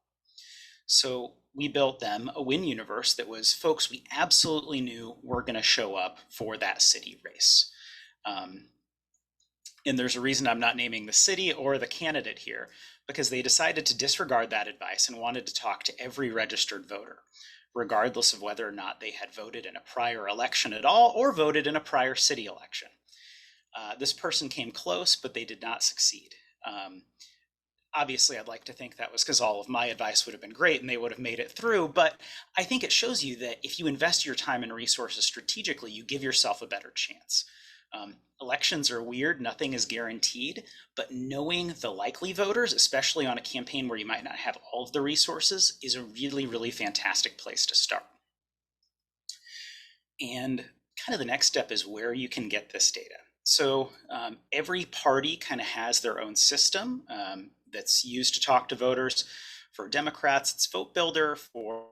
So we built them a win universe that was folks we absolutely knew were going to show up for that city race. And there's a reason I'm not naming the city or the candidate here, because they decided to disregard that advice and wanted to talk to every registered voter, regardless of whether or not they had voted in a prior election at all or voted in a prior city election. This person came close, but they did not succeed. Obviously, I'd like to think that was because all of my advice would have been great and they would have made it through, but I think it shows you that if you invest your time and resources strategically, you give yourself a better chance. Elections are weird, nothing is guaranteed, but knowing the likely voters, especially on a campaign where you might not have all of the resources, is a really, really fantastic place to start. And kind of the next step is where you can get this data. So every party kind of has their own system that's used to talk to voters. For Democrats, it's Vote Builder. For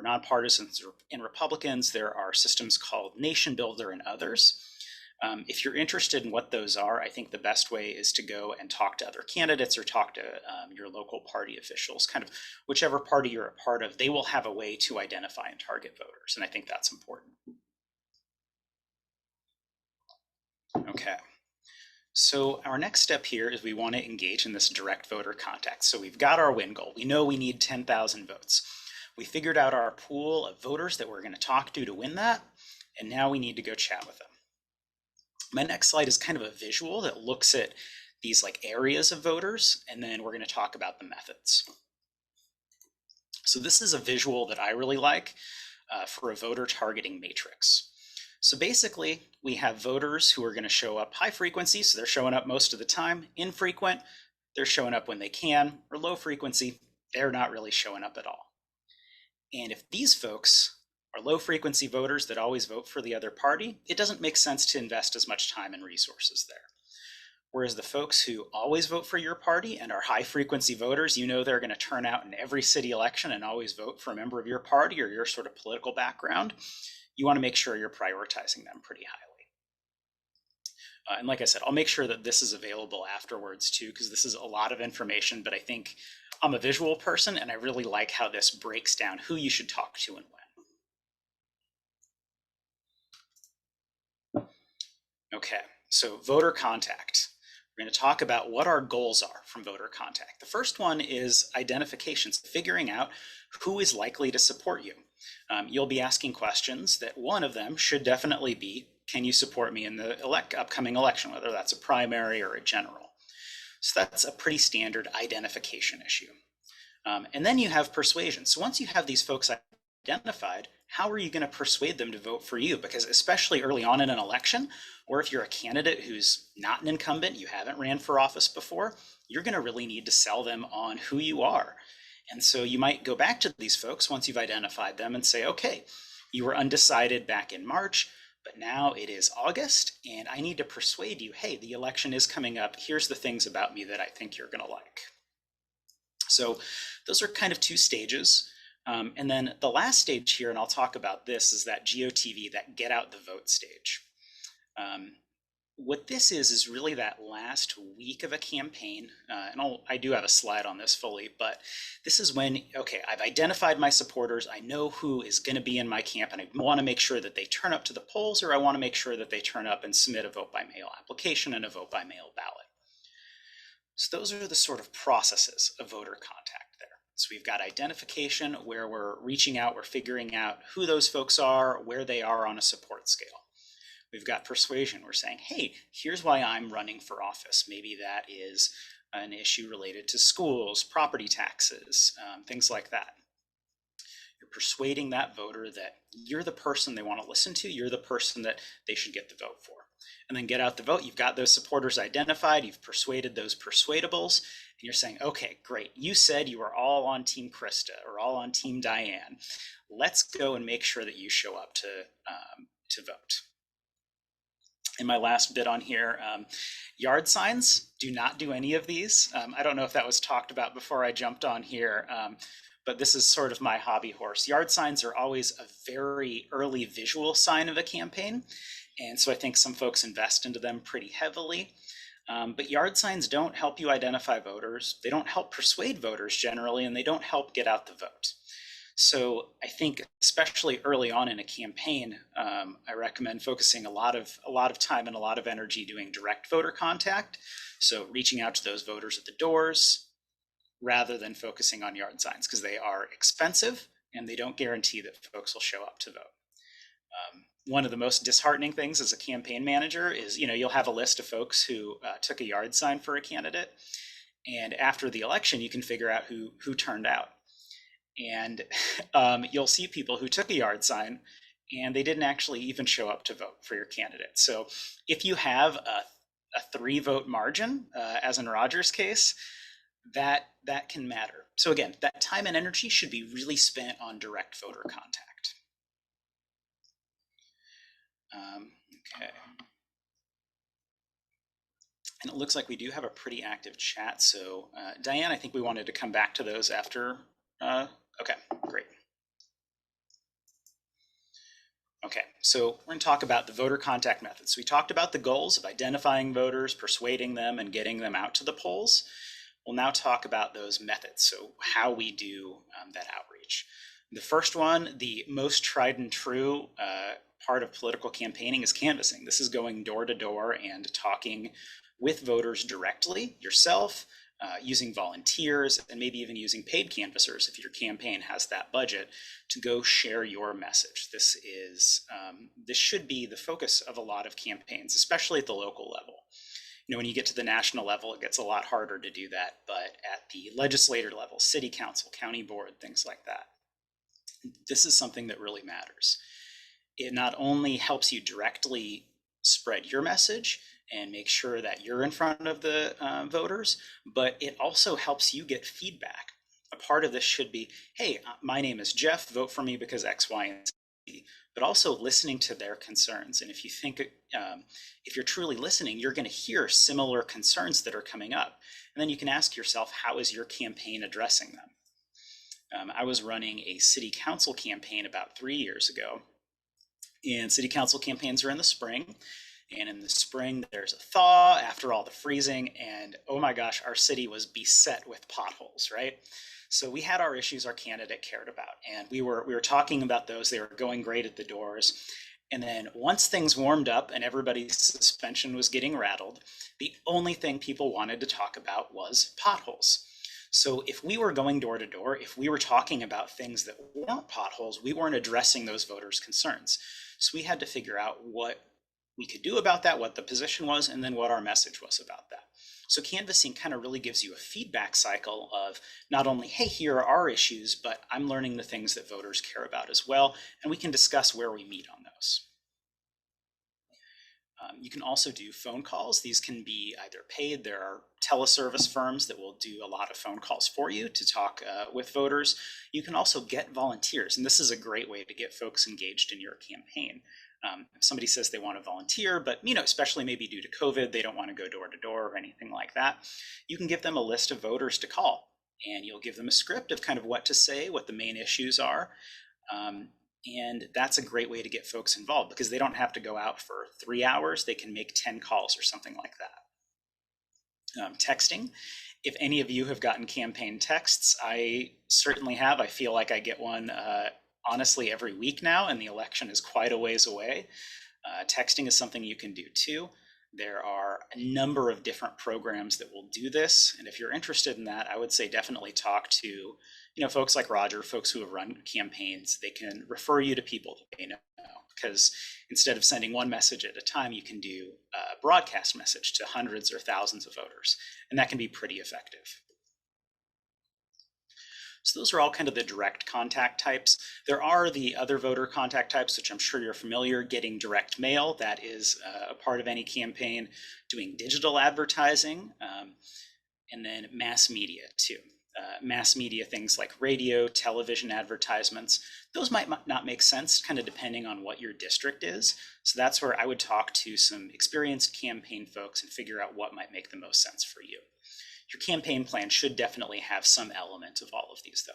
nonpartisans and Republicans, there are systems called Nation Builder and others. If you're interested in what those are, I think the best way is to go and talk to other candidates or talk to your local party officials. Kind of whichever party you're a part of, they will have a way to identify and target voters, and I think that's important. Okay, so our next step here is we want to engage in this direct voter contact. So we've got our win goal. We know we need 10,000 votes. We figured out our pool of voters that we're going to talk to win that, and now we need to go chat with them. My next slide is kind of a visual that looks at these like areas of voters, and then we're going to talk about the methods. So this is a visual that I really like for a voter targeting matrix. So basically, we have voters who are going to show up high frequency, so they're showing up most of the time. Infrequent, they're showing up when they can, or low frequency, they're not really showing up at all. And if these folks are low frequency voters that always vote for the other party, it doesn't make sense to invest as much time and resources there. Whereas the folks who always vote for your party and are high frequency voters, you know they're going to turn out in every city election and always vote for a member of your party or your sort of political background, you want to make sure you're prioritizing them pretty highly. And like I said, I'll make sure that this is available afterwards too, because this is a lot of information, but I think I'm a visual person and I really like how this breaks down who you should talk to and when. Okay, so voter contact. We're going to talk about what our goals are from voter contact. The first one is identifications, figuring out who is likely to support you. You'll be asking questions that one of them should definitely be, can you support me in the upcoming election, whether that's a primary or a general? So that's a pretty standard identification issue. And then you have persuasion. So once you have these folks identified, how are you going to persuade them to vote for you? Because especially early on in an election, or if you're a candidate who's not an incumbent, you haven't ran for office before, you're going to really need to sell them on who you are. And so you might go back to these folks once you've identified them and say, okay, you were undecided back in March, but now it is August, and I need to persuade you, hey, the election is coming up. Here's the things about me that I think you're going to like. So those are kind of two stages. And then the last stage here, and I'll talk about this, is that GOTV, that get out the vote stage. What this is really that last week of a campaign, and I do have a slide on this fully, but this is when, okay, I've identified my supporters, I know who is going to be in my camp, and I want to make sure that they turn up to the polls, or I want to make sure that they turn up and submit a vote by mail application and a vote by mail ballot. So those are the sort of processes of voter contact there. So we've got identification, where we're reaching out, we're figuring out who those folks are, where they are on a support scale. We've got persuasion. We're saying, hey, here's why I'm running for office. Maybe that is an issue related to schools, property taxes, things like that. You're persuading that voter that you're the person they want to listen to. You're the person that they should get the vote for. And then get out the vote. You've got those supporters identified. You've persuaded those persuadables. And you're saying, okay, great. You said you were all on Team Krista or all on Team Diane. Let's go and make sure that you show up to vote. And my last bit on here, yard signs, do not do any of these. I don't know if that was talked about before I jumped on here, but this is sort of my hobby horse. Yard signs are always a very early visual sign of a campaign. And so I think some folks invest into them pretty heavily. But yard signs don't help you identify voters. They don't help persuade voters generally, and they don't help get out the vote. So I think especially early on in a campaign, I recommend focusing a lot of time and a lot of energy doing direct voter contact. So reaching out to those voters at the doors rather than focusing on yard signs, because they are expensive and they don't guarantee that folks will show up to vote. One of the most disheartening things as a campaign manager is, you'll have a list of folks who took a yard sign for a candidate, and after the election, you can figure out who turned out. And you'll see people who took a yard sign and they didn't actually even show up to vote for your candidate. So if you have a 3-vote margin, as in Roger's case, that can matter. So again, that time and energy should be really spent on direct voter contact. Okay. And it looks like we do have a pretty active chat. So Diane, I think we wanted to come back to those after. Okay, great. Okay, so we're going to talk about the voter contact methods. We talked about the goals of identifying voters, persuading them, and getting them out to the polls. We'll now talk about those methods, so how we do that outreach. The first one, the most tried and true part of political campaigning, is canvassing. This is going door to door and talking with voters directly, yourself, using volunteers, and maybe even using paid canvassers if your campaign has that budget to go share your message. This should be the focus of a lot of campaigns, especially at the local level. When you get to the national level, it gets a lot harder to do that, but at the legislator level, city council, county board, things like that, this is something that really matters. It not only helps you directly spread your message and make sure that you're in front of the voters, but it also helps you get feedback. A part of this should be, hey, my name is Jeff, vote for me because X, Y, and Z, but also listening to their concerns. And if you think, if you're truly listening, you're going to hear similar concerns that are coming up. And then you can ask yourself, how is your campaign addressing them? I was running a city council campaign about 3 years ago, and city council campaigns are in the spring. And in the spring, there's a thaw after all the freezing, and oh my gosh, our city was beset with potholes, right? So we had our issues our candidate cared about, and we were talking about those. They were going great at the doors. And then once things warmed up and everybody's suspension was getting rattled, the only thing people wanted to talk about was potholes. So if we were going door to door, if we were talking about things that weren't potholes, we weren't addressing those voters' concerns. So we had to figure out what we could do about that, what the position was, and then what our message was about that. So canvassing kind of really gives you a feedback cycle of not only, hey, here are our issues, but I'm learning the things that voters care about as well, and we can discuss where we meet on those. You can also do phone calls. These can be either paid. There are teleservice firms that will do a lot of phone calls for you to talk with voters. You can also get volunteers, and this is a great way to get folks engaged in your campaign. If somebody says they want to volunteer, but especially maybe due to COVID, they don't want to go door to door or anything like that, you can give them a list of voters to call, and you'll give them a script of kind of what to say, what the main issues are. And that's a great way to get folks involved because they don't have to go out for 3 hours. They can make 10 calls or something like that. Texting. If any of you have gotten campaign texts, I certainly have. I feel like I get one honestly every week now, and the election is quite a ways away. Texting is something you can do too. There are a number of different programs that will do this. And if you're interested in that, I would say definitely talk to folks like Roger, folks who have run campaigns. They can refer you to people that they know, because instead of sending one message at a time, you can do a broadcast message to hundreds or thousands of voters, and that can be pretty effective. So those are all kind of the direct contact types. There are the other voter contact types, which I'm sure you're familiar. Getting direct mail, that is a part of any campaign. Doing digital advertising, and then mass media too. Mass media, things like radio, television advertisements, those might not make sense kind of depending on what your district is. So that's where I would talk to some experienced campaign folks and figure out what might make the most sense for you. Your campaign plan should definitely have some element of all of these though.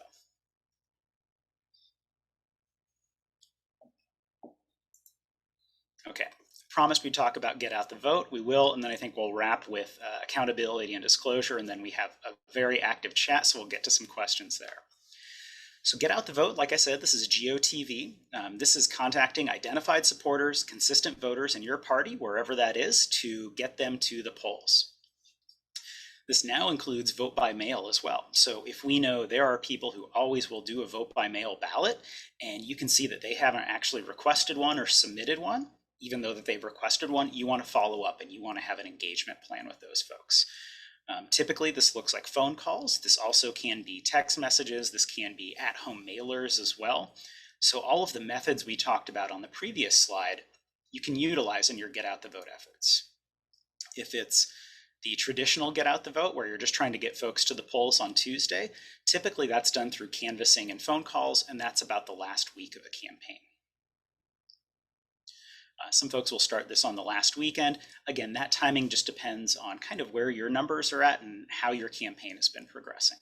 Okay, promised we'd talk about get out the vote. We will, and then I think we'll wrap with accountability and disclosure, and then we have a very active chat, so we'll get to some questions there. So get out the vote, like I said, this is GOTV. This is contacting identified supporters, consistent voters in your party, wherever that is, to get them to the polls. This now includes vote by mail as well. So if we know there are people who always will do a vote by mail ballot, and you can see that they haven't actually requested one or submitted one, even though that they've requested one, you want to follow up and you want to have an engagement plan with those folks. Typically, this looks like phone calls. This also can be text messages. This can be at-home mailers as well. So all of the methods we talked about on the previous slide, you can utilize in your get out the vote efforts. If it's the traditional get out the vote, where you're just trying to get folks to the polls on Tuesday, typically that's done through canvassing and phone calls, and that's about the last week of a campaign. Some folks will start this on the last weekend. Again, that timing just depends on kind of where your numbers are at and how your campaign has been progressing.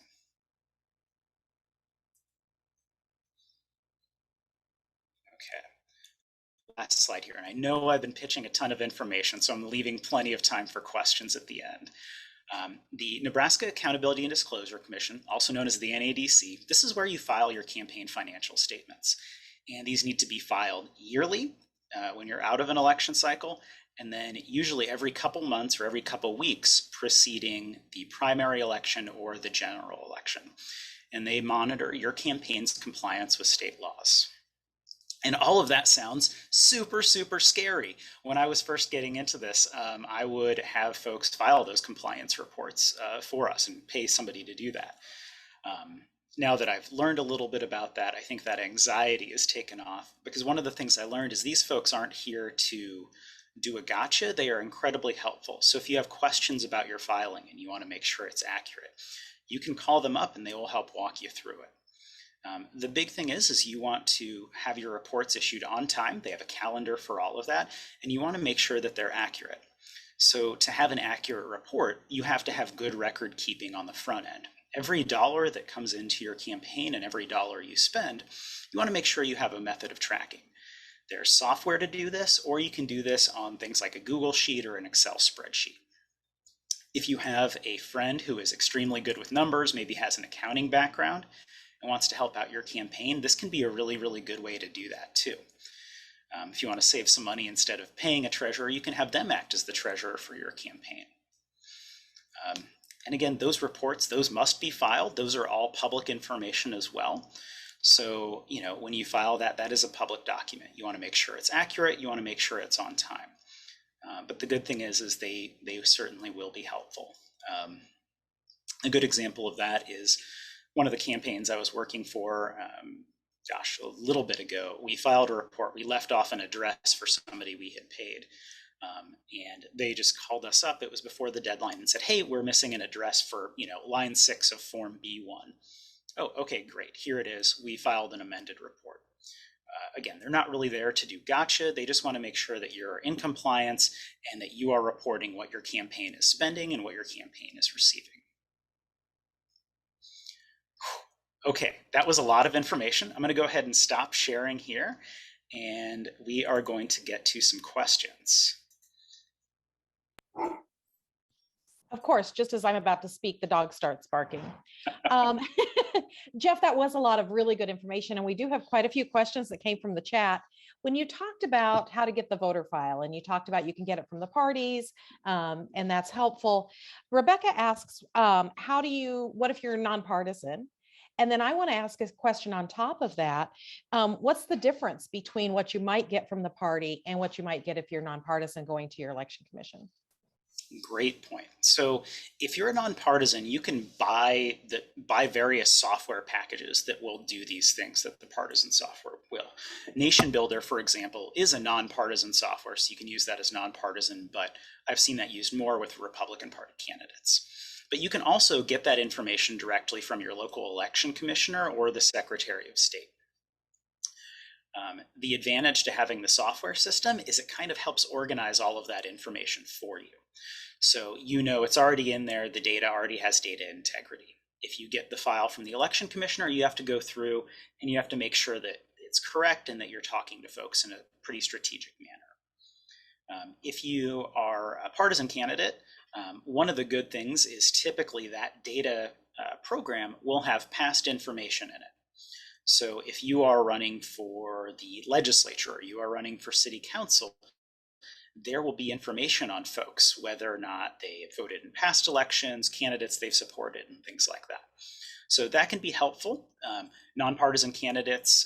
Okay, last slide here. And I know I've been pitching a ton of information, so I'm leaving plenty of time for questions at the end. The Nebraska Accountability and Disclosure Commission, also known as the NADC, this is where you file your campaign financial statements. And these need to be filed yearly when you're out of an election cycle, and then usually every couple months or every couple weeks preceding the primary election or the general election. And they monitor your campaign's compliance with state laws. And all of that sounds super, super scary. When I was first getting into this, I would have folks file those compliance reports for us and pay somebody to do that. Now that I've learned a little bit about that, I think that anxiety is taken off, because one of the things I learned is these folks aren't here to do a gotcha. They are incredibly helpful. So if you have questions about your filing and you want to make sure it's accurate, you can call them up and they will help walk you through it. The big thing is you want to have your reports issued on time. They have a calendar for all of that, and you want to make sure that they're accurate. So to have an accurate report, you have to have good record keeping on the front end. Every dollar that comes into your campaign and every dollar you spend, you want to make sure you have a method of tracking. There's software to do this, or you can do this on things like a Google Sheet or an Excel spreadsheet. If you have a friend who is extremely good with numbers, maybe has an accounting background, and wants to help out your campaign, this can be a really, really good way to do that too. If you want to save some money, instead of paying a treasurer, you can have them act as the treasurer for your campaign. And again, those reports, those must be filed. Those are all public information as well. So, when you file that, that is a public document. You want to make sure it's accurate. You want to make sure it's on time. But the good thing is they certainly will be helpful. A good example of that is one of the campaigns I was working for, a little bit ago. We filed a report. We left off an address for somebody we had paid. And they just called us up. It was before the deadline and said, hey, we're missing an address for, line 6 of Form B1. Oh, okay, great. Here it is. We filed an amended report. Again, they're not really there to do gotcha. They just want to make sure that you're in compliance and that you are reporting what your campaign is spending and what your campaign is receiving. Okay, that was a lot of information. I'm going to go ahead and stop sharing here, and we are going to get to some questions. Of course, just as I'm about to speak, the dog starts barking. Jeff, that was a lot of really good information. And we do have quite a few questions that came from the chat. When you talked about how to get the voter file, and you talked about you can get it from the parties, and that's helpful. Rebecca asks, what if you're nonpartisan? And then I want to ask a question on top of that. What's the difference between what you might get from the party and what you might get if you're nonpartisan going to your election commission? Great point. So if you're a nonpartisan, you can buy various software packages that will do these things that the partisan software will. Nation Builder, for example, is a nonpartisan software, so you can use that as nonpartisan, but I've seen that used more with Republican Party candidates. But you can also get that information directly from your local election commissioner or the Secretary of State. The advantage to having the software system is it kind of helps organize all of that information for you. So it's already in there, the data already has data integrity. If you get the file from the election commissioner, you have to go through and you have to make sure that it's correct and that you're talking to folks in a pretty strategic manner. If you are a partisan candidate, one of the good things is typically that data program will have past information in it. So if you are running for the legislature, or you are running for city council, there will be information on folks, whether or not they voted in past elections, candidates they've supported, and things like that. So that can be helpful. Nonpartisan candidates,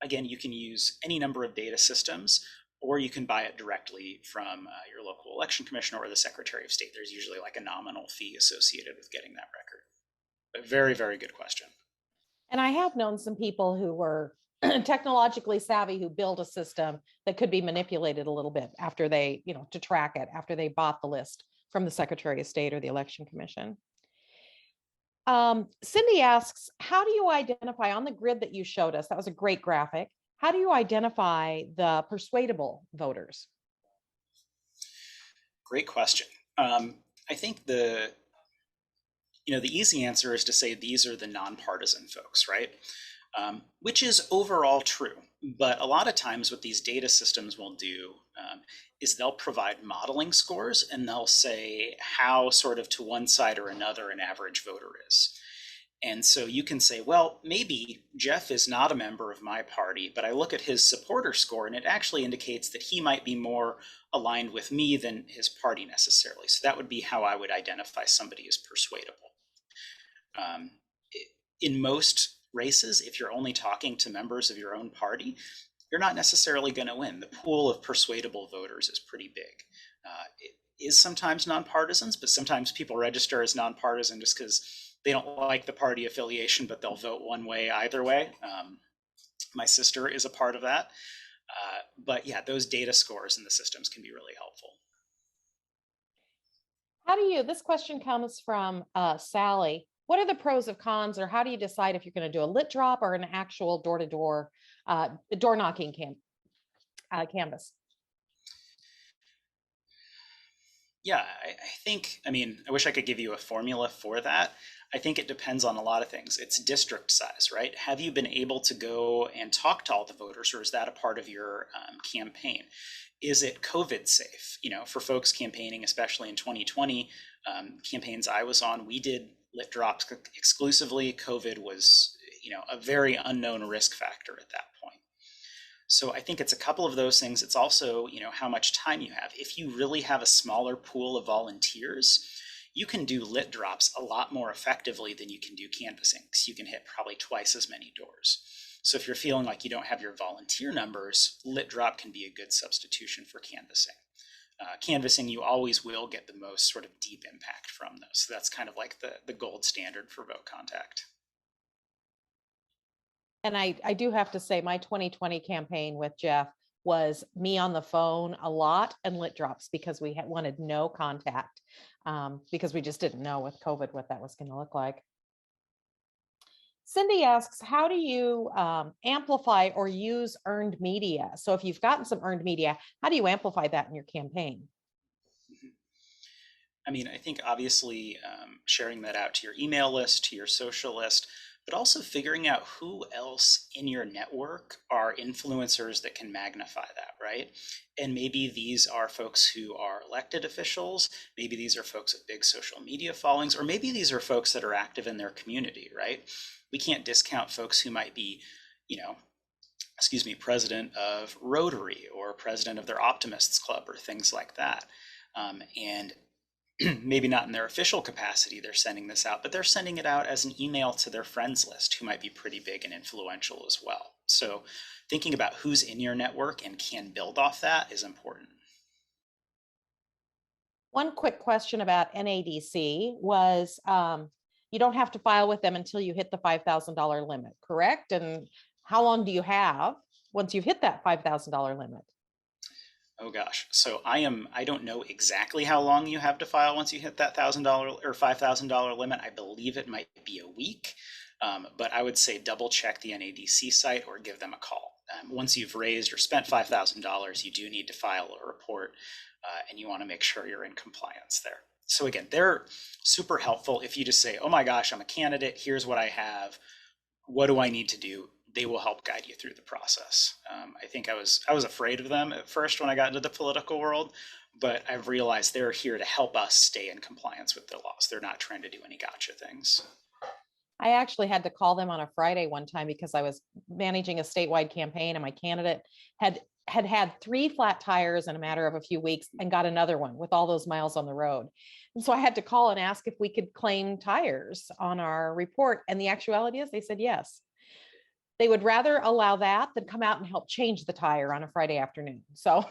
again, you can use any number of data systems, or you can buy it directly from your local election commissioner or the Secretary of State. There's usually like a nominal fee associated with getting that record. But very, very good question. And I have known some people who were technologically savvy who build a system that could be manipulated a little bit after they, to track it after they bought the list from the Secretary of State or the Election Commission. Cindy asks, how do you identify on the grid that you showed us? That was a great graphic. How do you identify the persuadable voters? Great question. I think the easy answer is to say these are the nonpartisan folks, right? Which is overall true. But a lot of times what these data systems will do is they'll provide modeling scores and they'll say how sort of to one side or another an average voter is. And so you can say, well, maybe Jeff is not a member of my party, but I look at his supporter score and it actually indicates that he might be more aligned with me than his party necessarily. So that would be how I would identify somebody as persuadable. In most races, if you're only talking to members of your own party, you're not necessarily going to win. The pool of persuadable voters is pretty big. It is sometimes nonpartisans, but sometimes people register as nonpartisan just because they don't like the party affiliation, but they'll vote one way either way. My sister is a part of that. But yeah, those data scores in the systems can be really helpful. This question comes from Sally. What are the pros and cons, or how do you decide if you're going to do a lit drop or an actual door-to-door door knocking canvas? Yeah, I wish I could give you a formula for that. I think it depends on a lot of things. It's district size, right? Have you been able to go and talk to all the voters, or is that a part of your campaign? Is it COVID safe? For folks campaigning, especially in 2020, campaigns I was on, we did lit drops exclusively. COVID was, a very unknown risk factor at that point. So I think it's a couple of those things. It's also, how much time you have. If you really have a smaller pool of volunteers, you can do lit drops a lot more effectively than you can do canvassing, because you can hit probably twice as many doors. So if you're feeling like you don't have your volunteer numbers, lit drop can be a good substitution for canvassing. Canvassing, you always will get the most sort of deep impact from those. So that's kind of like the gold standard for vote contact. And I do have to say, my 2020 campaign with Jeff was me on the phone a lot and lit drops because we wanted no contact because we just didn't know with COVID what that was going to look like. Cindy asks, how do you amplify or use earned media? So if you've gotten some earned media, how do you amplify that in your campaign? I mean, I think obviously sharing that out to your email list, to your social list, but also figuring out who else in your network are influencers that can magnify that, right? And maybe these are folks who are elected officials, maybe these are folks with big social media followings, or maybe these are folks that are active in their community, right? We can't discount folks who might be, president of Rotary or president of their Optimists Club or things like that. And maybe not in their official capacity, they're sending this out, but they're sending it out as an email to their friends list who might be pretty big and influential as well. So thinking about who's in your network and can build off that is important. One quick question about NADC was, you don't have to file with them until you hit the $5,000 limit, correct? And how long do you have once you've hit that $5,000 limit? Oh gosh. So I don't know exactly how long you have to file once you hit that $1,000 or $5,000 limit. I believe it might be a week, but I would say double check the NADC site or give them a call. Once you've raised or spent $5,000, you do need to file a report and you want to make sure you're in compliance there. So again, they're super helpful. If you just say, oh my gosh, I'm a candidate, here's what I have, what do I need to do? They will help guide you through the process. I think I was afraid of them at first when I got into the political world, but I've realized they're here to help us stay in compliance with the laws. They're not trying to do any gotcha things. I actually had to call them on a Friday one time because I was managing a statewide campaign and my candidate had 3 flat tires in a matter of a few weeks and got another one with all those miles on the road. And so I had to call and ask if we could claim tires on our report. And the actuality is they said yes. They would rather allow that than come out and help change the tire on a Friday afternoon. So,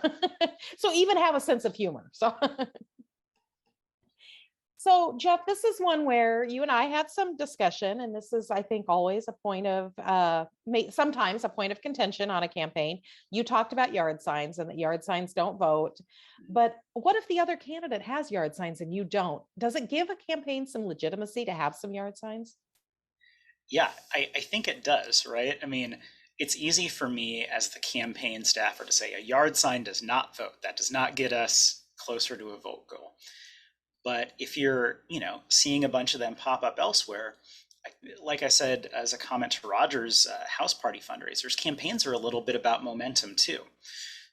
so even have a sense of humor. So Jeff, this is one where you and I had some discussion, and this is, I think, always a point of, sometimes a point of contention on a campaign. You talked about yard signs and that yard signs don't vote, but what if the other candidate has yard signs and you don't? Does it give a campaign some legitimacy to have some yard signs? Yeah, I think it does, right? I mean, it's easy for me as the campaign staffer to say a yard sign does not vote. That does not get us closer to a vote goal. But if you're, seeing a bunch of them pop up elsewhere, like I said, as a comment to Roger's house party fundraisers, campaigns are a little bit about momentum too.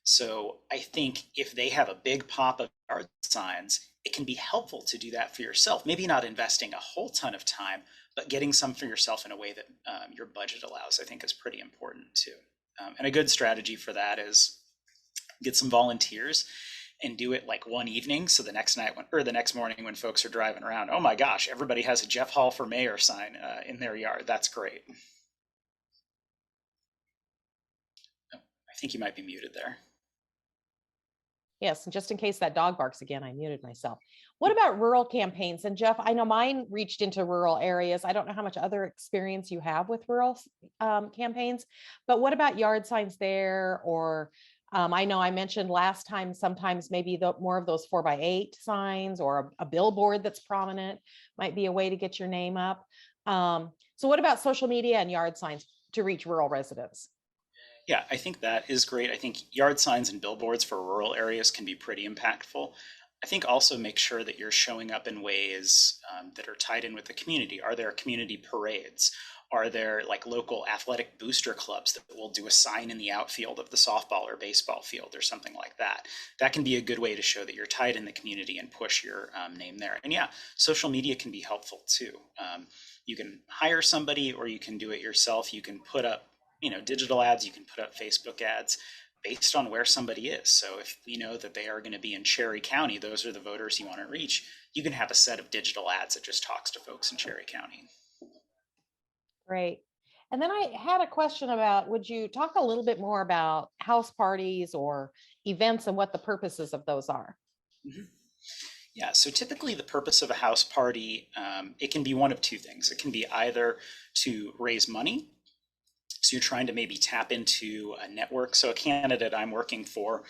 So I think if they have a big pop of yard signs, it can be helpful to do that for yourself. Maybe not investing a whole ton of time, but getting some for yourself in a way that your budget allows, I think is pretty important too. And a good strategy for that is get some volunteers and do it like one evening. So the next night or the next morning when folks are driving around, oh my gosh, everybody has a Jeff Hall for Mayor sign in their yard. That's great. Oh, I think you might be muted there. Yes, and just in case that dog barks again, I muted myself. What about rural campaigns? And Jeff, I know mine reached into rural areas. I don't know how much other experience you have with rural campaigns, but what about yard signs there? Or I know I mentioned last time, sometimes maybe more of those 4x8 signs or a billboard that's prominent might be a way to get your name up. So what about social media and yard signs to reach rural residents? Yeah, I think that is great. I think yard signs and billboards for rural areas can be pretty impactful. I think also make sure that you're showing up in ways that are tied in with the community. Are there community parades? Are there like local athletic booster clubs that will do a sign in the outfield of the softball or baseball field or something like that? That can be a good way to show that you're tied in the community and push your name there. And yeah, social media can be helpful too. You can hire somebody or you can do it yourself. You can put up digital ads, you can put up Facebook ads based on where somebody is. So if we know that they are going to be in Cherry County, those are the voters you want to reach, you can have a set of digital ads that just talks to folks in Cherry County. Great. And then I had a question about, would you talk a little bit more about house parties or events and what the purposes of those are? Mm-hmm. Yeah, so typically the purpose of a house party, it can be one of two things. It can be either to raise money So you're trying to maybe tap into a network. So a candidate I'm working for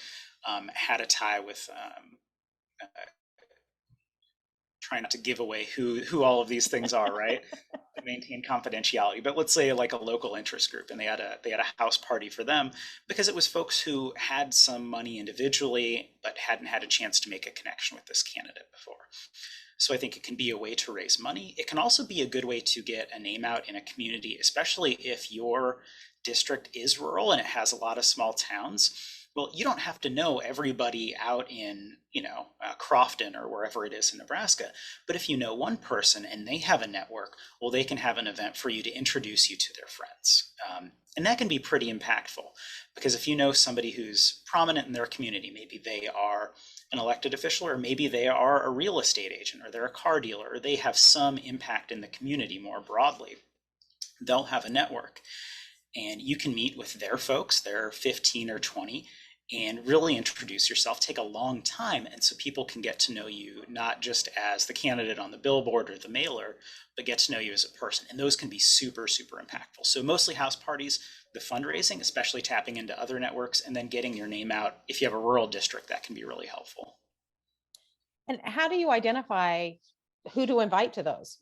had a tie with trying not to give away who all of these things are, right? To maintain confidentiality. But let's say like a local interest group, and they had a house party for them because it was folks who had some money individually but hadn't had a chance to make a connection with this candidate before. So I think it can be a way to raise money. It can also be a good way to get a name out in a community, especially if your district is rural and it has a lot of small towns. Well, you don't have to know everybody out in, Crofton or wherever it is in Nebraska. But if you know one person and they have a network, well, they can have an event for you to introduce you to their friends. And that can be pretty impactful, because if you know somebody who's prominent in their community, maybe they are an elected official, or maybe they are a real estate agent, or they're a car dealer, or they have some impact in the community more broadly, they'll have a network. And you can meet with their folks, their 15 or 20, and really introduce yourself. Take a long time, and so people can get to know you not just as the candidate on the billboard or the mailer, but get to know you as a person. And those can be super, super impactful. So mostly house parties, the fundraising, especially tapping into other networks, and then getting your name out. If you have a rural district, that can be really helpful. And how do you identify who to invite to those?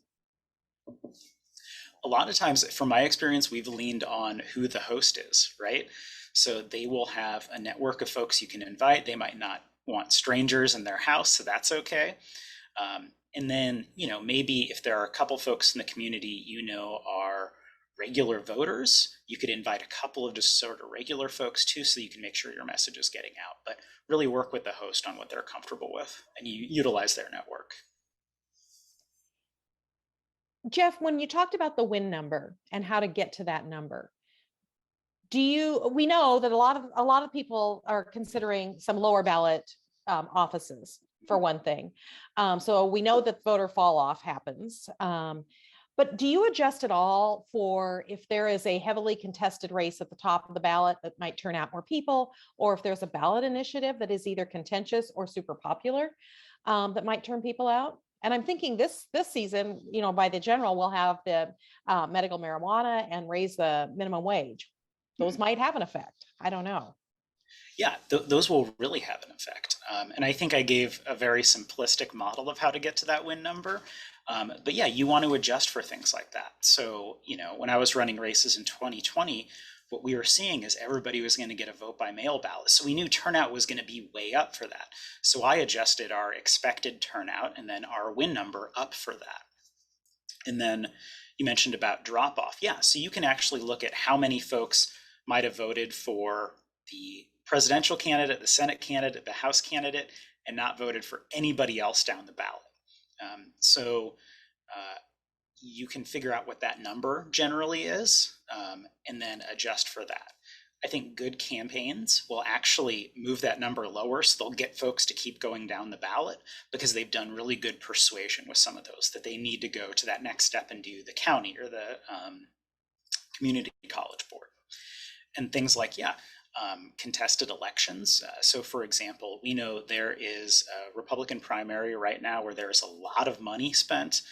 A lot of times, from my experience, we've leaned on who the host is, right? So they will have a network of folks you can invite. They might not want strangers in their house, so that's okay. And then, maybe if there are a couple folks in the community are regular voters, you could invite a couple of just sort of regular folks too, so you can make sure your message is getting out. But really work with the host on what they're comfortable with, and you utilize their network. Jeff, when you talked about the win number and how to get to that number, we know that a lot of people are considering some lower ballot offices, for one thing. So we know that voter fall off happens. But do you adjust at all for if there is a heavily contested race at the top of the ballot that might turn out more people, or if there's a ballot initiative that is either contentious or super popular that might turn people out? And I'm thinking this season, by the general, we'll have the medical marijuana and raise the minimum wage. Those might have an effect. I don't know. Yeah, those will really have an effect. And I think I gave a very simplistic model of how to get to that win number. But yeah, you want to adjust for things like that. So, when I was running races in 2020, what we were seeing is everybody was going to get a vote by mail ballot. So we knew turnout was going to be way up for that. So I adjusted our expected turnout and then our win number up for that. And then you mentioned about drop off. Yeah, so you can actually look at how many folks might have voted for the presidential candidate, the Senate candidate, the House candidate, and not voted for anybody else down the ballot. So you can figure out what that number generally is, and then adjust for that. I think good campaigns will actually move that number lower, so they'll get folks to keep going down the ballot because they've done really good persuasion with some of those, that they need to go to that next step and do the county or the community college board. And things like, contested elections. So for example, we know there is a Republican primary right now where there's a lot of money spent.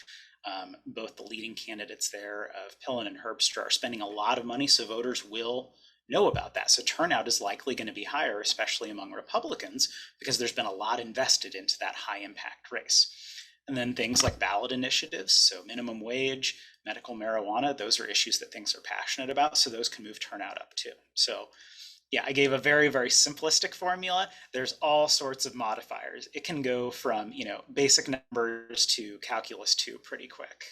Both the leading candidates there of Pillen and Herbstra are spending a lot of money, so voters will know about that. So turnout is likely going to be higher, especially among Republicans, because there's been a lot invested into that high impact race. And then things like ballot initiatives, so minimum wage, medical marijuana, those are issues that things are passionate about, so those can move turnout up too. So yeah, I gave a very, very simplistic formula. There's all sorts of modifiers. It can go from, basic numbers to calculus 2 pretty quick.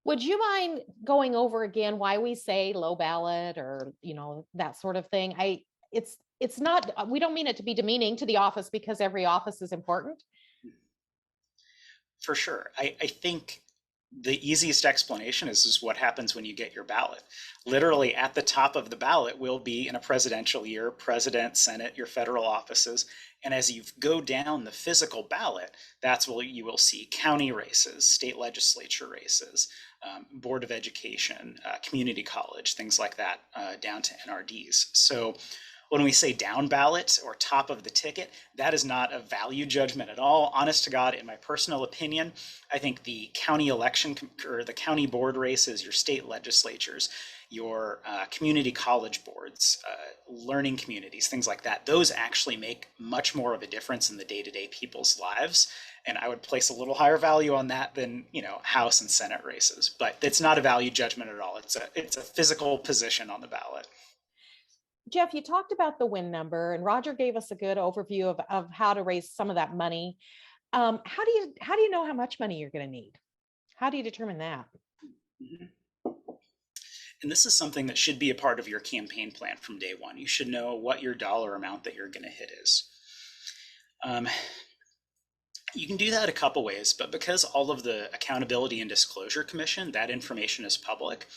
Would you mind going over again why we say low ballot or, that sort of thing? It's not, we don't mean it to be demeaning to the office, because every office is important. For sure. I think the easiest explanation is what happens when you get your ballot. Literally at the top of the ballot will be, in a presidential year, president, Senate, your federal offices. And as you go down the physical ballot, that's where you will see county races, state legislature races, Board of Education, community college, things like that, down to NRDs. So when we say down ballot or top of the ticket, that is not a value judgment at all. Honest to God, in my personal opinion, I think the county election or the county board races, your state legislatures, your community college boards, learning communities, things like that, those actually make much more of a difference in the day-to-day people's lives. And I would place a little higher value on that than, House and Senate races. But it's not a value judgment at all. It's a physical position on the ballot. Jeff, you talked about the win number, and Roger gave us a good overview of how to raise some of that money. How do you know how much money you're going to need? How do you determine that? Mm-hmm. And this is something that should be a part of your campaign plan from day one. You should know what your dollar amount that you're going to hit is. You can do that a couple ways, but because all of the Accountability and Disclosure Commission, that information is public,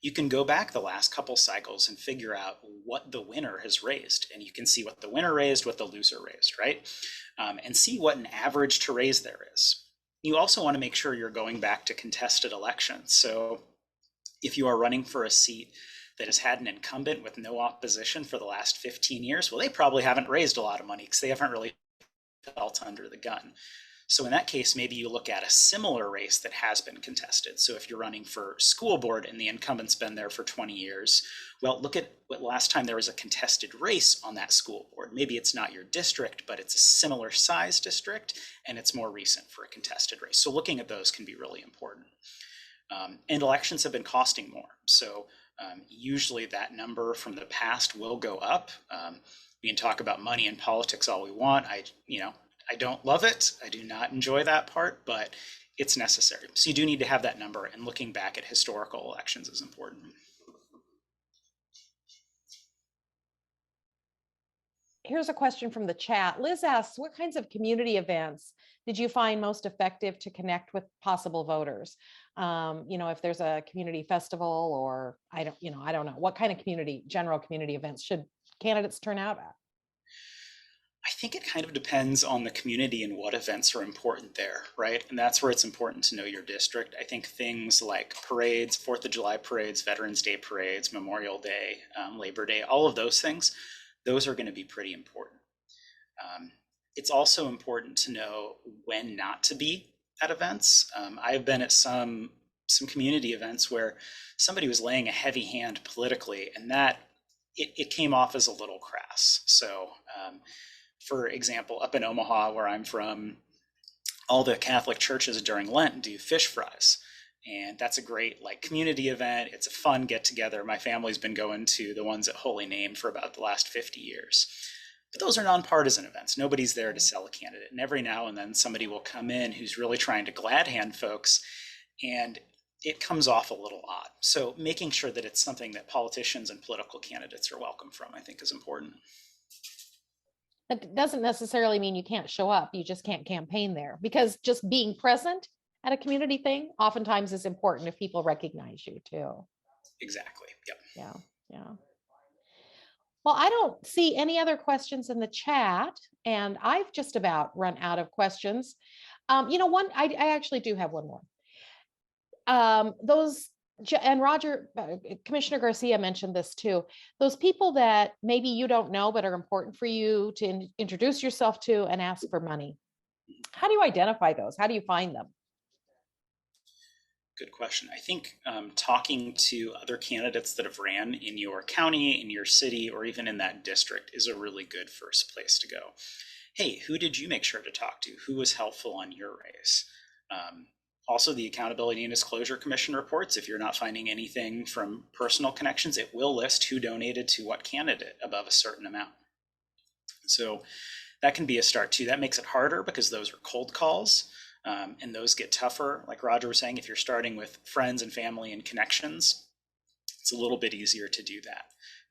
you can go back the last couple cycles and figure out what the winner has raised. And you can see what the winner raised, what the loser raised, right? And see what an average to raise there is. You also want to make sure you're going back to contested elections. So if you are running for a seat that has had an incumbent with no opposition for the last 15 years, well, they probably haven't raised a lot of money because they haven't really felt under the gun. So in that case, maybe you look at a similar race that has been contested. So if you're running for school board and the incumbent's been there for 20 years, well, look at what last time there was a contested race on that school board. Maybe it's not your district, but it's a similar size district and it's more recent for a contested race. So looking at those can be really important. And elections have been costing more. So usually that number from the past will go up. We can talk about money and politics all we want. I don't love it. I do not enjoy that part, but it's necessary. So you do need to have that number, and looking back at historical elections is important. Here's a question from the chat. Liz asks, what kinds of community events did you find most effective to connect with possible voters? If there's a community festival, or I don't know, what kind of general community events should candidates turn out at? I think it kind of depends on the community and what events are important there, right? And that's where it's important to know your district. I think things like parades, 4th of July parades, Veterans Day parades, Memorial Day, Labor Day, all of those things, those are going to be pretty important. It's also important to know when not to be at events. I've been at some community events where somebody was laying a heavy hand politically, and that it came off as a little crass. So for example, up in Omaha, where I'm from, all the Catholic churches during Lent do fish fries. And that's a great community event. It's a fun get together. My family's been going to the ones at Holy Name for about the last 50 years. But those are nonpartisan events. Nobody's there to sell a candidate. And every now and then somebody will come in who's really trying to glad hand folks, and it comes off a little odd. So making sure that it's something that politicians and political candidates are welcome from, I think, is important. That doesn't necessarily mean you can't show up. You just can't campaign there, because just being present at a community thing oftentimes is important if people recognize you too. Exactly. Yep. Yeah. Well, I don't see any other questions in the chat, and I've just about run out of questions. I actually do have one more. And Roger, Commissioner Garcia mentioned this too. Those people that maybe you don't know but are important for you to introduce yourself to and ask for money. How do you identify those? How do you find them? Good question. I think talking to other candidates that have ran in your county, in your city, or even in that district is a really good first place to go. Hey, who did you make sure to talk to? Who was helpful on your race? Also, the Accountability and Disclosure Commission reports, if you're not finding anything from personal connections, it will list who donated to what candidate above a certain amount. So that can be a start too. That makes it harder because those are cold calls. And those get tougher. Like Roger was saying, if you're starting with friends and family and connections, it's a little bit easier to do that.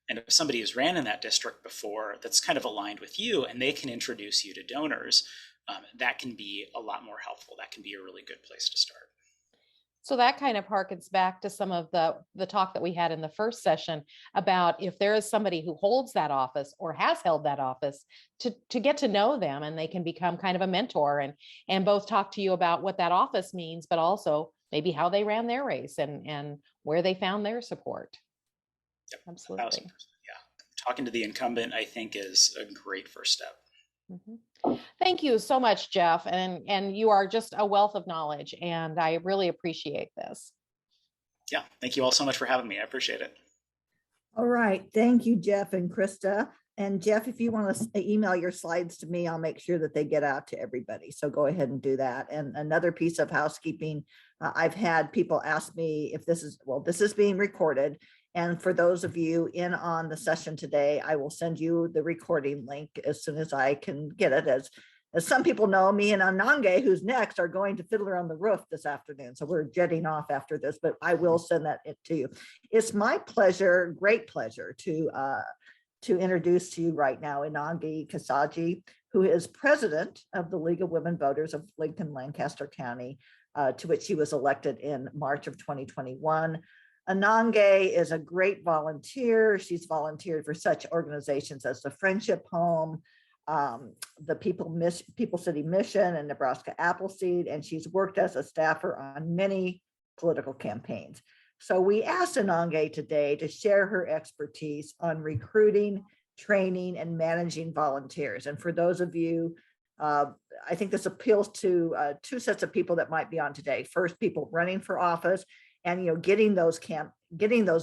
And if somebody has ran in that district before that's kind of aligned with you and they can introduce you to donors, that can be a lot more helpful. That can be a really good place to start. So that kind of harkens back to some of the talk that we had in the first session about if there is somebody who holds that office or has held that office, to get to know them, and they can become kind of a mentor and both talk to you about what that office means, but also maybe how they ran their race and where they found their support. Yep. Absolutely. 1,000%. Yeah, talking to the incumbent, I think, is a great first step. Thank you so much, Jeff. And you are just a wealth of knowledge, and I really appreciate this. Yeah, thank you all so much for having me. I appreciate it. All right. Thank you, Jeff and Krista. And Jeff, if you want to email your slides to me, I'll make sure that they get out to everybody. So go ahead and do that. And another piece of housekeeping, I've had people ask me if this is being recorded. And for those of you in on the session today, I will send you the recording link as soon as I can get it. As some people know, me and Anange, who's next, are going to Fiddler on the Roof this afternoon. So we're jetting off after this, but I will send that to you. It's my pleasure, great pleasure to introduce to you right now Anange Kasaji, who is president of the League of Women Voters of Lincoln Lancaster County, to which she was elected in March of 2021. Anange is a great volunteer. She's volunteered for such organizations as the Friendship Home, the People City Mission, and Nebraska Appleseed, and she's worked as a staffer on many political campaigns. So we asked Anange today to share her expertise on recruiting, training, and managing volunteers. And for those of you, I think this appeals to two sets of people that might be on today. First, people running for office, and getting those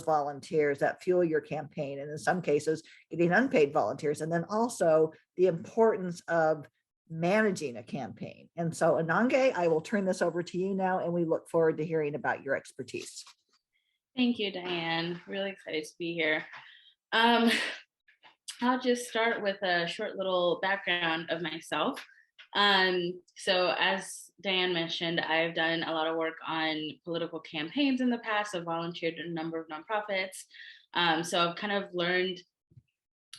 volunteers that fuel your campaign, and in some cases getting unpaid volunteers, and then also the importance of managing a campaign. And so Anange, I will turn this over to you now, and we look forward to hearing about your expertise. Thank you, Diane. Really excited to be here. I'll just start with a short little background of myself. So as Diane mentioned, I've done a lot of work on political campaigns in the past. I've volunteered in a number of nonprofits. So I've kind of learned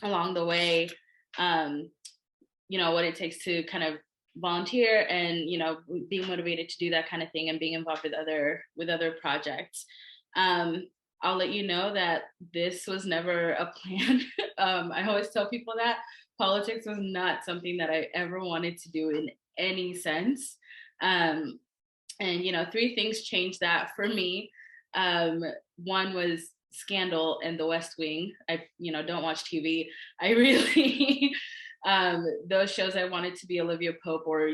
along the way, what it takes to kind of volunteer and, being motivated to do that kind of thing and being involved with other projects. I'll let you know that this was never a plan. I always tell people that politics was not something that I ever wanted to do in any sense. And, three things changed that for me. One was Scandal and The West Wing. I, don't watch TV. I really, those shows I wanted to be Olivia Pope or,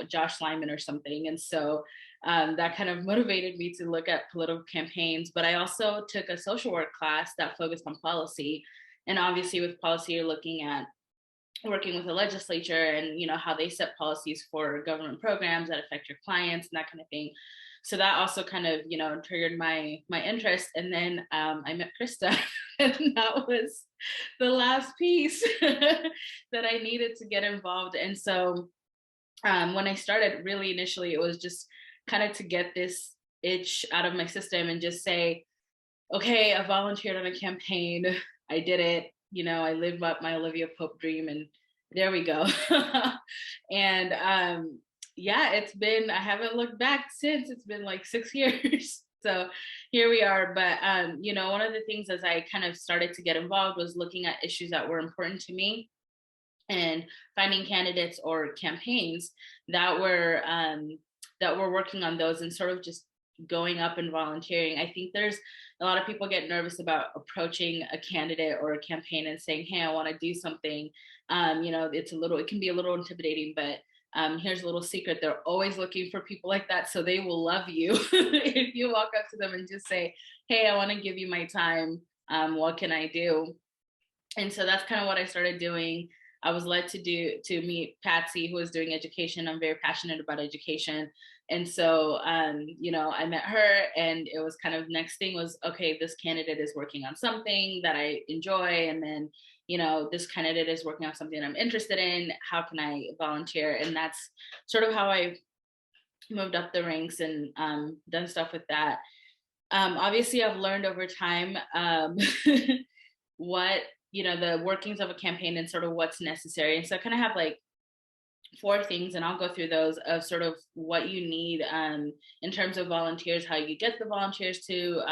Josh Lyman or something. And so that kind of motivated me to look at political campaigns. But I also took a social work class that focused on policy. And obviously with policy, you're looking at working with the legislature and, how they set policies for government programs that affect your clients and that kind of thing. So that also kind of, triggered my interest. And then I met Krista, and that was the last piece that I needed to get involved. And so when I started, really initially, it was just kind of to get this itch out of my system and just say, okay, I volunteered on a campaign. I did it. I lived up my Olivia Pope dream, and there we go. And I haven't looked back since. It's been like 6 years. So here we are. But, one of the things as I kind of started to get involved was looking at issues that were important to me and finding candidates or campaigns that were working on those and sort of just going up and volunteering. I think there's a lot of people get nervous about approaching a candidate or a campaign and saying, hey, I want to do something. It can be a little intimidating, but here's a little secret. They're always looking for people like that. So they will love you if you walk up to them and just say, hey, I want to give you my time. What can I do? And so that's kind of what I started doing. I was led to meet Patsy, who was doing education. I'm very passionate about education. And so, I met her, and it was kind of next thing was, okay, this candidate is working on something that I enjoy. And then, this candidate is working on something I'm interested in. How can I volunteer? And that's sort of how I moved up the ranks and done stuff with that. Obviously, I've learned over time what, the workings of a campaign and sort of what's necessary. And so I kind of have like 4 things, and I'll go through those of sort of what you need in terms of volunteers, how you get the volunteers to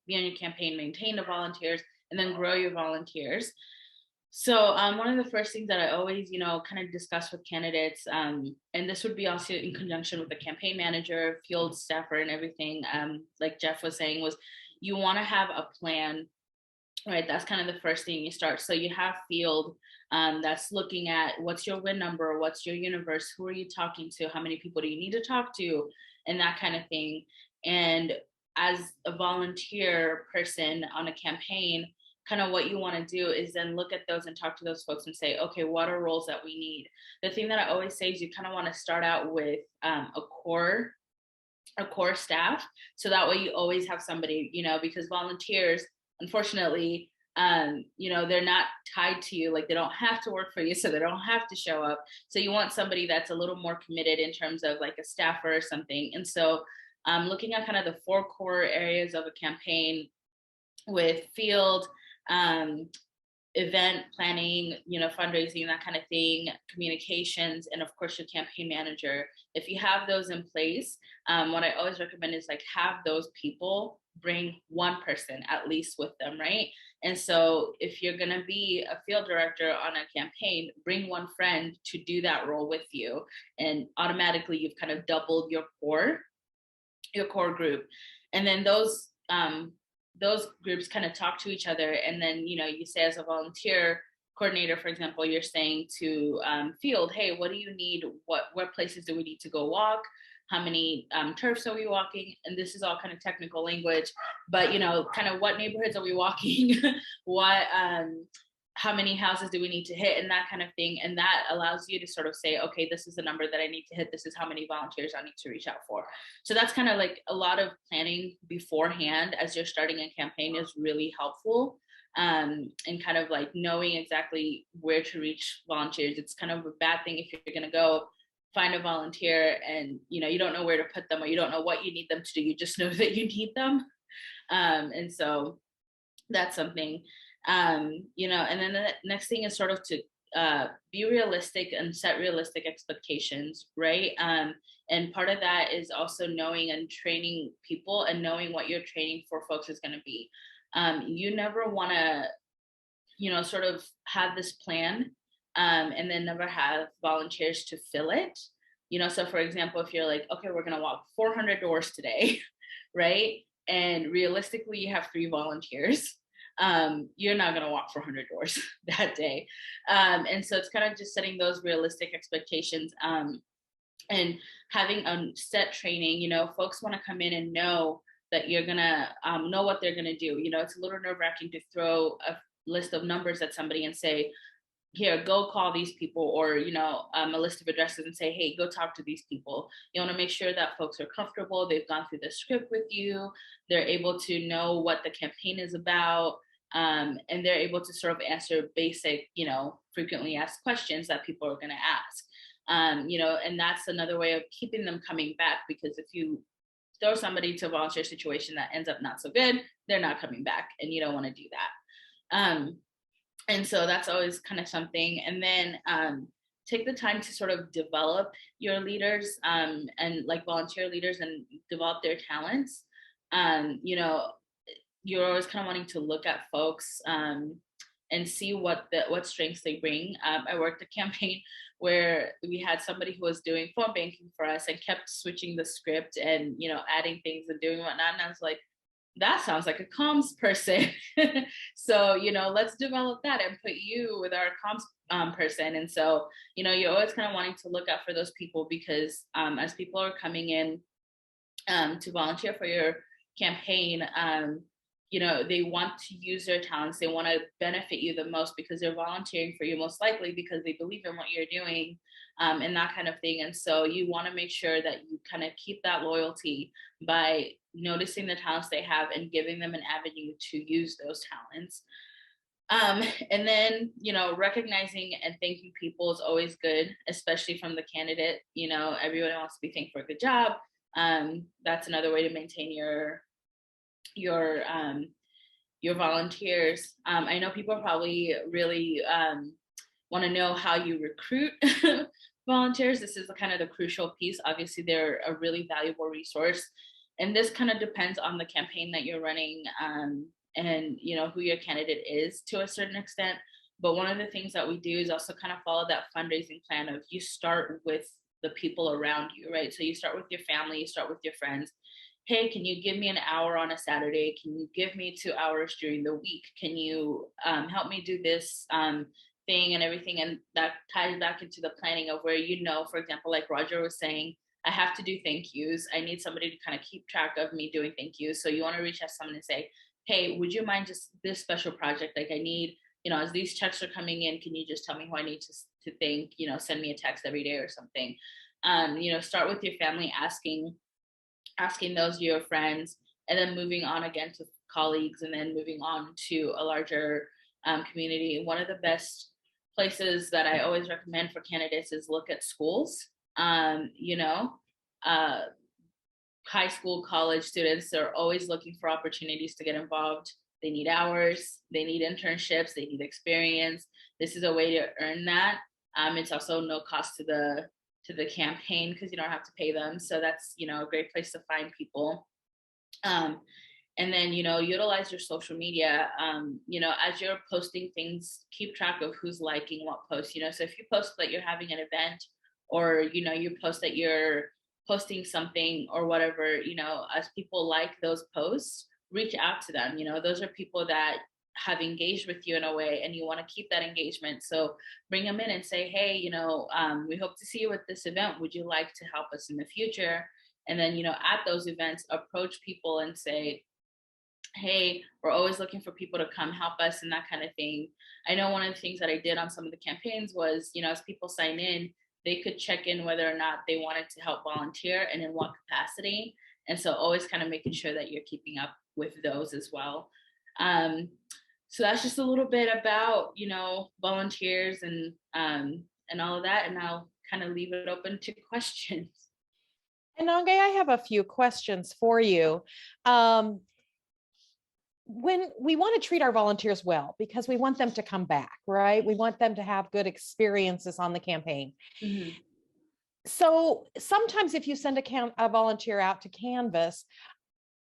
be on your campaign, maintain the volunteers, and then grow your volunteers. So one of the first things that I always, kind of discuss with candidates, and this would be also in conjunction with the campaign manager, field staffer, and everything, like Jeff was saying, was you want to have a plan right? That's kind of the first thing you start. So you have field that's looking at what's your win number, what's your universe, who are you talking to, how many people do you need to talk to, and that kind of thing. And as a volunteer person on a campaign, kind of what you want to do is then look at those and talk to those folks and say, okay, what are roles that we need? The thing that I always say is you kind of want to start out with a core staff, so that way you always have somebody, because volunteers, unfortunately, they're not tied to you, like they don't have to work for you, so they don't have to show up. So you want somebody that's a little more committed in terms of like a staffer or something. And so looking at kind of the 4 core areas of a campaign with field, event planning, fundraising, that kind of thing, communications, and of course your campaign manager. If you have those in place, what I always recommend is like have those people bring one person at least with them, right? And so if you're going to be a field director on a campaign, bring one friend to do that role with you, and automatically you've kind of doubled your core group. And then those groups kind of talk to each other, and then you say as a volunteer coordinator, for example, you're saying to field, hey, what do you need, what places do we need to go walk, how many turfs are we walking? And this is all kind of technical language, but kind of what neighborhoods are we walking, what how many houses do we need to hit, and that kind of thing. And that allows you to sort of say, okay, this is the number that I need to hit, this is how many volunteers I need to reach out for. So that's kind of like a lot of planning beforehand as you're starting a campaign is really helpful, and kind of like knowing exactly where to reach volunteers. It's kind of a bad thing if you're going to go find a volunteer and you don't know where to put them, or you don't know what you need them to do, you just know that you need them. And so that's something. And then the next thing is sort of to be realistic and set realistic expectations, right? And part of that is also knowing and training people and knowing what your training for folks is going to be. You never want to, sort of have this plan and then never have volunteers to fill it. So for example, if you're like, okay, we're going to walk 400 doors today, right? And realistically, you have 3 volunteers. You're not going to walk 400 doors that day. And so it's kind of just setting those realistic expectations and having a set training. Folks want to come in and know that you're going to know what they're going to do. It's a little nerve-wracking to throw a list of numbers at somebody and say, here, go call these people, or, a list of addresses and say, hey, go talk to these people. You want to make sure that folks are comfortable. They've gone through the script with you. They're able to know what the campaign is about. And they're able to sort of answer basic, frequently asked questions that people are going to ask. And that's another way of keeping them coming back, because if you throw somebody to a volunteer situation that ends up not so good, they're not coming back, and you don't want to do that. And so that's always kind of something. And then take the time to sort of develop your leaders and like volunteer leaders and develop their talents. You're always kind of wanting to look at folks and see what strengths they bring. I worked a campaign where we had somebody who was doing phone banking for us and kept switching the script and, adding things and doing whatnot. And I was like, that sounds like a comms person. So, let's develop that and put you with our comms person. And so, you're always kind of wanting to look out for those people, because as people are coming in to volunteer for your campaign, they want to use their talents. They want to benefit you the most because they're volunteering for you, most likely because they believe in what you're doing and that kind of thing. And so you want to make sure that you kind of keep that loyalty by noticing the talents they have and giving them an avenue to use those talents. And then, recognizing and thanking people is always good, especially from the candidate. Everyone wants to be thanked for a good job. That's another way to maintain your volunteers. I know people probably really want to know how you recruit volunteers. This is kind of the crucial piece. Obviously, they're a really valuable resource. And this kind of depends on the campaign that you're running and who your candidate is to a certain extent. But one of the things that we do is also kind of follow that fundraising plan of you start with the people around you, right? So you start with your family, you start with your friends. hey, can you give me an hour on a Saturday? Can you give me 2 hours during the week? Can you help me do this thing and everything? And that ties back into the planning of where, for example, like Roger was saying, I have to do thank yous. I need somebody to kind of keep track of me doing thank yous. So you want to reach out to someone and say, hey, would you mind just this special project? Like I need, as these checks are coming in, can you just tell me who I need to thank, send me a text every day or something. Start with your family, asking those your friends, and then moving on again to colleagues, and then moving on to a larger community. One of the best places that I always recommend for candidates is look at schools. High school, college students are always looking for opportunities to get involved. They need hours, they need internships, they need experience. This is a way to earn that. It's also no cost to the campaign because you don't have to pay them. So that's, a great place to find people. And then, utilize your social media. As you're posting things, keep track of who's liking what posts, so if you post that you're having an event, or, you post that you're posting something or whatever, as people like those posts, reach out to them. Those are people that have engaged with you in a way, and you want to keep that engagement. So bring them in and say, hey, we hope to see you at this event. Would you like to help us in the future? And then, at those events, approach people and say, hey, we're always looking for people to come help us and that kind of thing. I know one of the things that I did on some of the campaigns was, as people sign in, they could check in whether or not they wanted to help volunteer and in what capacity. And so always kind of making sure that you're keeping up with those as well. So that's just a little bit about, volunteers and all of that. And I'll kind of leave it open to questions. And Nonge, I have a few questions for you. When we want to treat our volunteers well, because we want them to come back, right? We want them to have good experiences on the campaign. Mm-hmm. So sometimes if you send a volunteer out to canvass,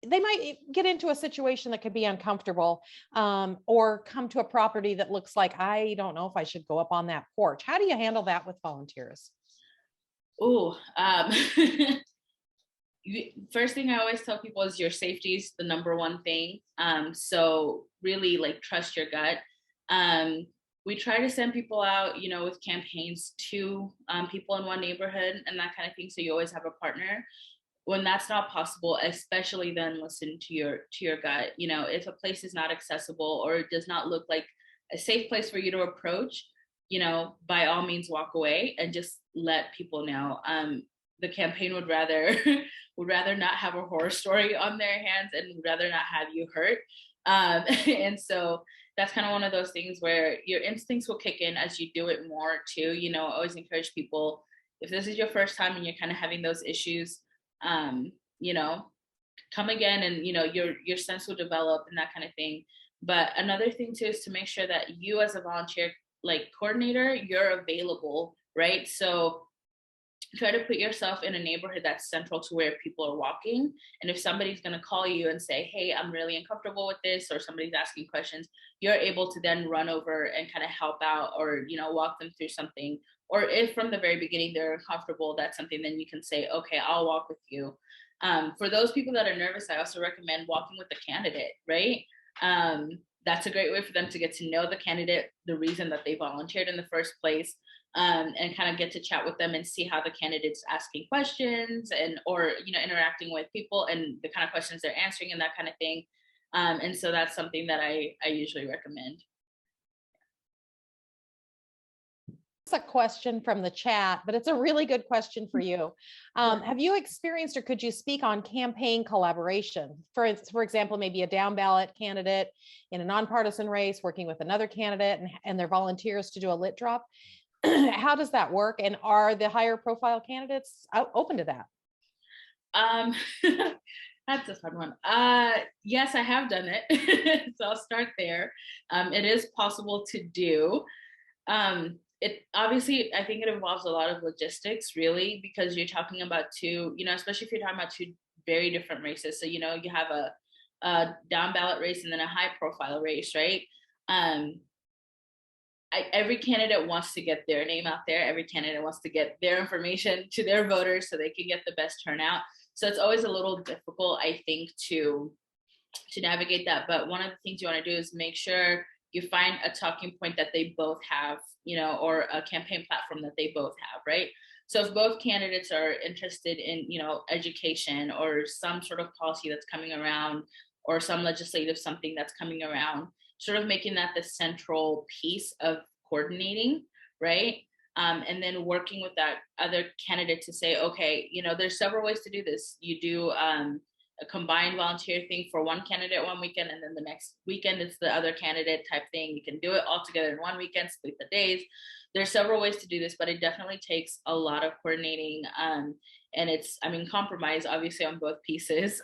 they might get into a situation that could be uncomfortable, or come to a property that looks like, I don't know if I should go up on that porch. How do you handle that with volunteers? First thing I always tell people is your safety is the number one thing. So really trust your gut. We try to send people out, with campaigns to people in one neighborhood and that kind of thing. So you always have a partner. When that's not possible, especially then listen to your gut. If a place is not accessible or it does not look like a safe place for you to approach, by all means walk away and just let people know. The campaign would rather not have a horror story on their hands and would rather not have you hurt. And so that's kind of one of those things where your instincts will kick in as you do it more too. Always encourage people, if this is your first time and you're kind of having those issues, come again and, your sense will develop and that kind of thing. But another thing too is to make sure that you as a volunteer coordinator, you're available, right? So try to put yourself in a neighborhood that's central to where people are walking. And if somebody's going to call you and say, hey, I'm really uncomfortable with this, or somebody's asking questions, you're able to then run over and kind of help out or, walk them through something. Or if from the very beginning they're uncomfortable, that's something then you can say, okay, I'll walk with you. For those people that are nervous, I also recommend walking with the candidate, right? That's a great way for them to get to know the candidate, the reason that they volunteered in the first place, and kind of get to chat with them and see how the candidate's asking questions or interacting with people and the kind of questions they're answering and that kind of thing. And so that's something that I usually recommend. A question from the chat, but it's a really good question for you. Have you experienced, or could you speak on campaign collaboration? For example, maybe a down ballot candidate in a nonpartisan race working with another candidate and their volunteers to do a lit drop. How does that work? And are the higher profile candidates open to that? That's a fun one. Yes, I have done it. So I'll start there. It is possible to do. It obviously, I think it involves a lot of logistics, really, because you're talking about two, especially if you're talking about two very different races. So, you have a down ballot race and then a high profile race, right? Every candidate wants to get their name out there. Every candidate wants to get their information to their voters so they can get the best turnout. So it's always a little difficult, I think, to navigate that. But one of the things you want to do is make sure you find a talking point that they both have, or a campaign platform that they both have, right? So if both candidates are interested in, education or some sort of policy that's coming around, or some legislative something that's coming around, sort of making that the central piece of coordinating, right? And then working with that other candidate to say, okay, there's several ways to do this. You do a combined volunteer thing for one candidate one weekend, and then the next weekend it's the other candidate type thing. You can do it all together in one weekend, split the days. There's several ways to do this, but it definitely takes a lot of coordinating. And it's, compromise obviously on both pieces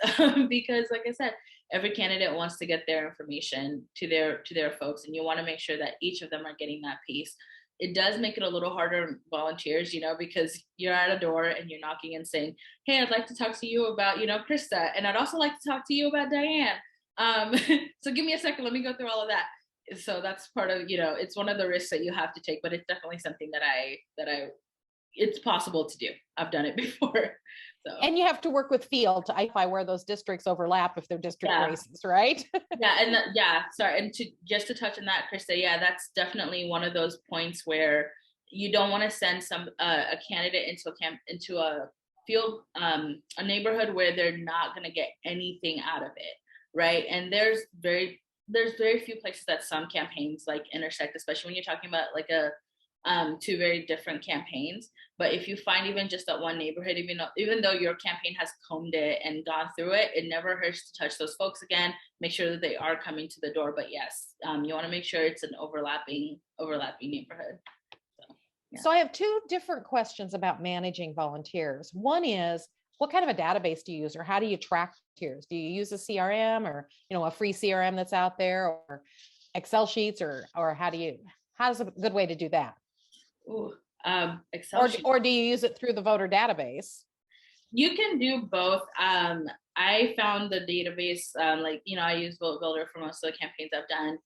because like I said, every candidate wants to get their information to their folks, and you want to make sure that each of them are getting that piece. It does make it a little harder on volunteers, because you're at a door and you're knocking and saying, hey, I'd like to talk to you about, Krista, and I'd also like to talk to you about Diane. So give me a second, let me go through all of that. So that's part of, it's one of the risks that you have to take, but it's definitely something that it's possible to do. I've done it before. So. And you have to work with field to identify where those districts overlap if they're district races, right? Sorry. And to touch on that, Krista, that's definitely one of those points where you don't want to send a candidate into a field, a neighborhood where they're not going to get anything out of it, right? And there's very few places that some campaigns like intersect, especially when you're talking about like two very different campaigns. But if you find even just that one neighborhood, even though your campaign has combed it and gone through it, it never hurts to touch those folks again, make sure that they are coming to the door. But yes, you want to make sure it's an overlapping neighborhood. So I have two different questions about managing volunteers. One is, what kind of a database do you use, or how do you track volunteers? Do you use a CRM, or a free CRM that's out there, or Excel sheets, or how's a good way to do that? Excel or do you use it through the voter database? You can do both. I found the database, I use Vote Builder for most of the campaigns I've done.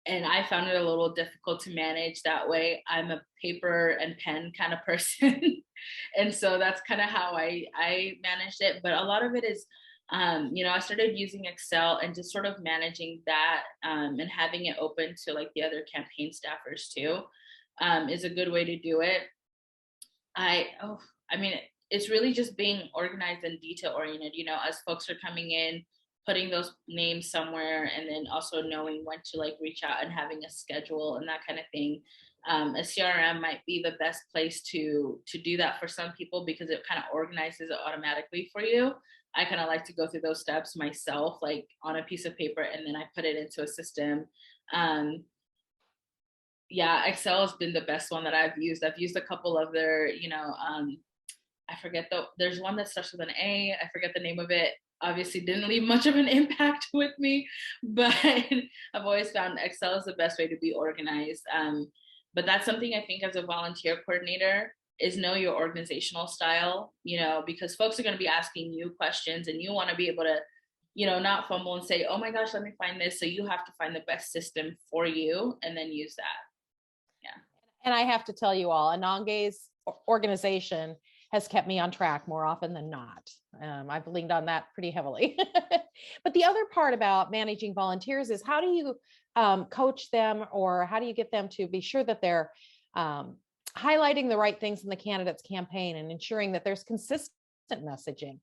And I found it a little difficult to manage that way. I'm a paper and pen kind of person. And so that's kind of how I managed it. But a lot of it is, I started using Excel and just sort of managing that and having it open to like the other campaign staffers too. Is a good way to do it. It's really just being organized and detail oriented, as folks are coming in, putting those names somewhere, and then also knowing when to like reach out and having a schedule and that kind of thing. A CRM might be the best place to do that for some people because it kind of organizes it automatically for you. I kind of like to go through those steps myself, like on a piece of paper, and then I put it into a system. Excel has been the best one that I've used. I've used a couple of their, I forget there's one that starts with an A. I forget the name of it. Obviously didn't leave much of an impact with me, but I've always found Excel is the best way to be organized. But that's something I think as a volunteer coordinator is know your organizational style, because folks are going to be asking you questions and you want to be able to, not fumble and say, oh my gosh, let me find this. So you have to find the best system for you and then use that. And I have to tell you all, Anange's organization has kept me on track more often than not. I've leaned on that pretty heavily. But the other part about managing volunteers is, how do you coach them, or how do you get them to be sure that they're highlighting the right things in the candidate's campaign and ensuring that there's consistent messaging?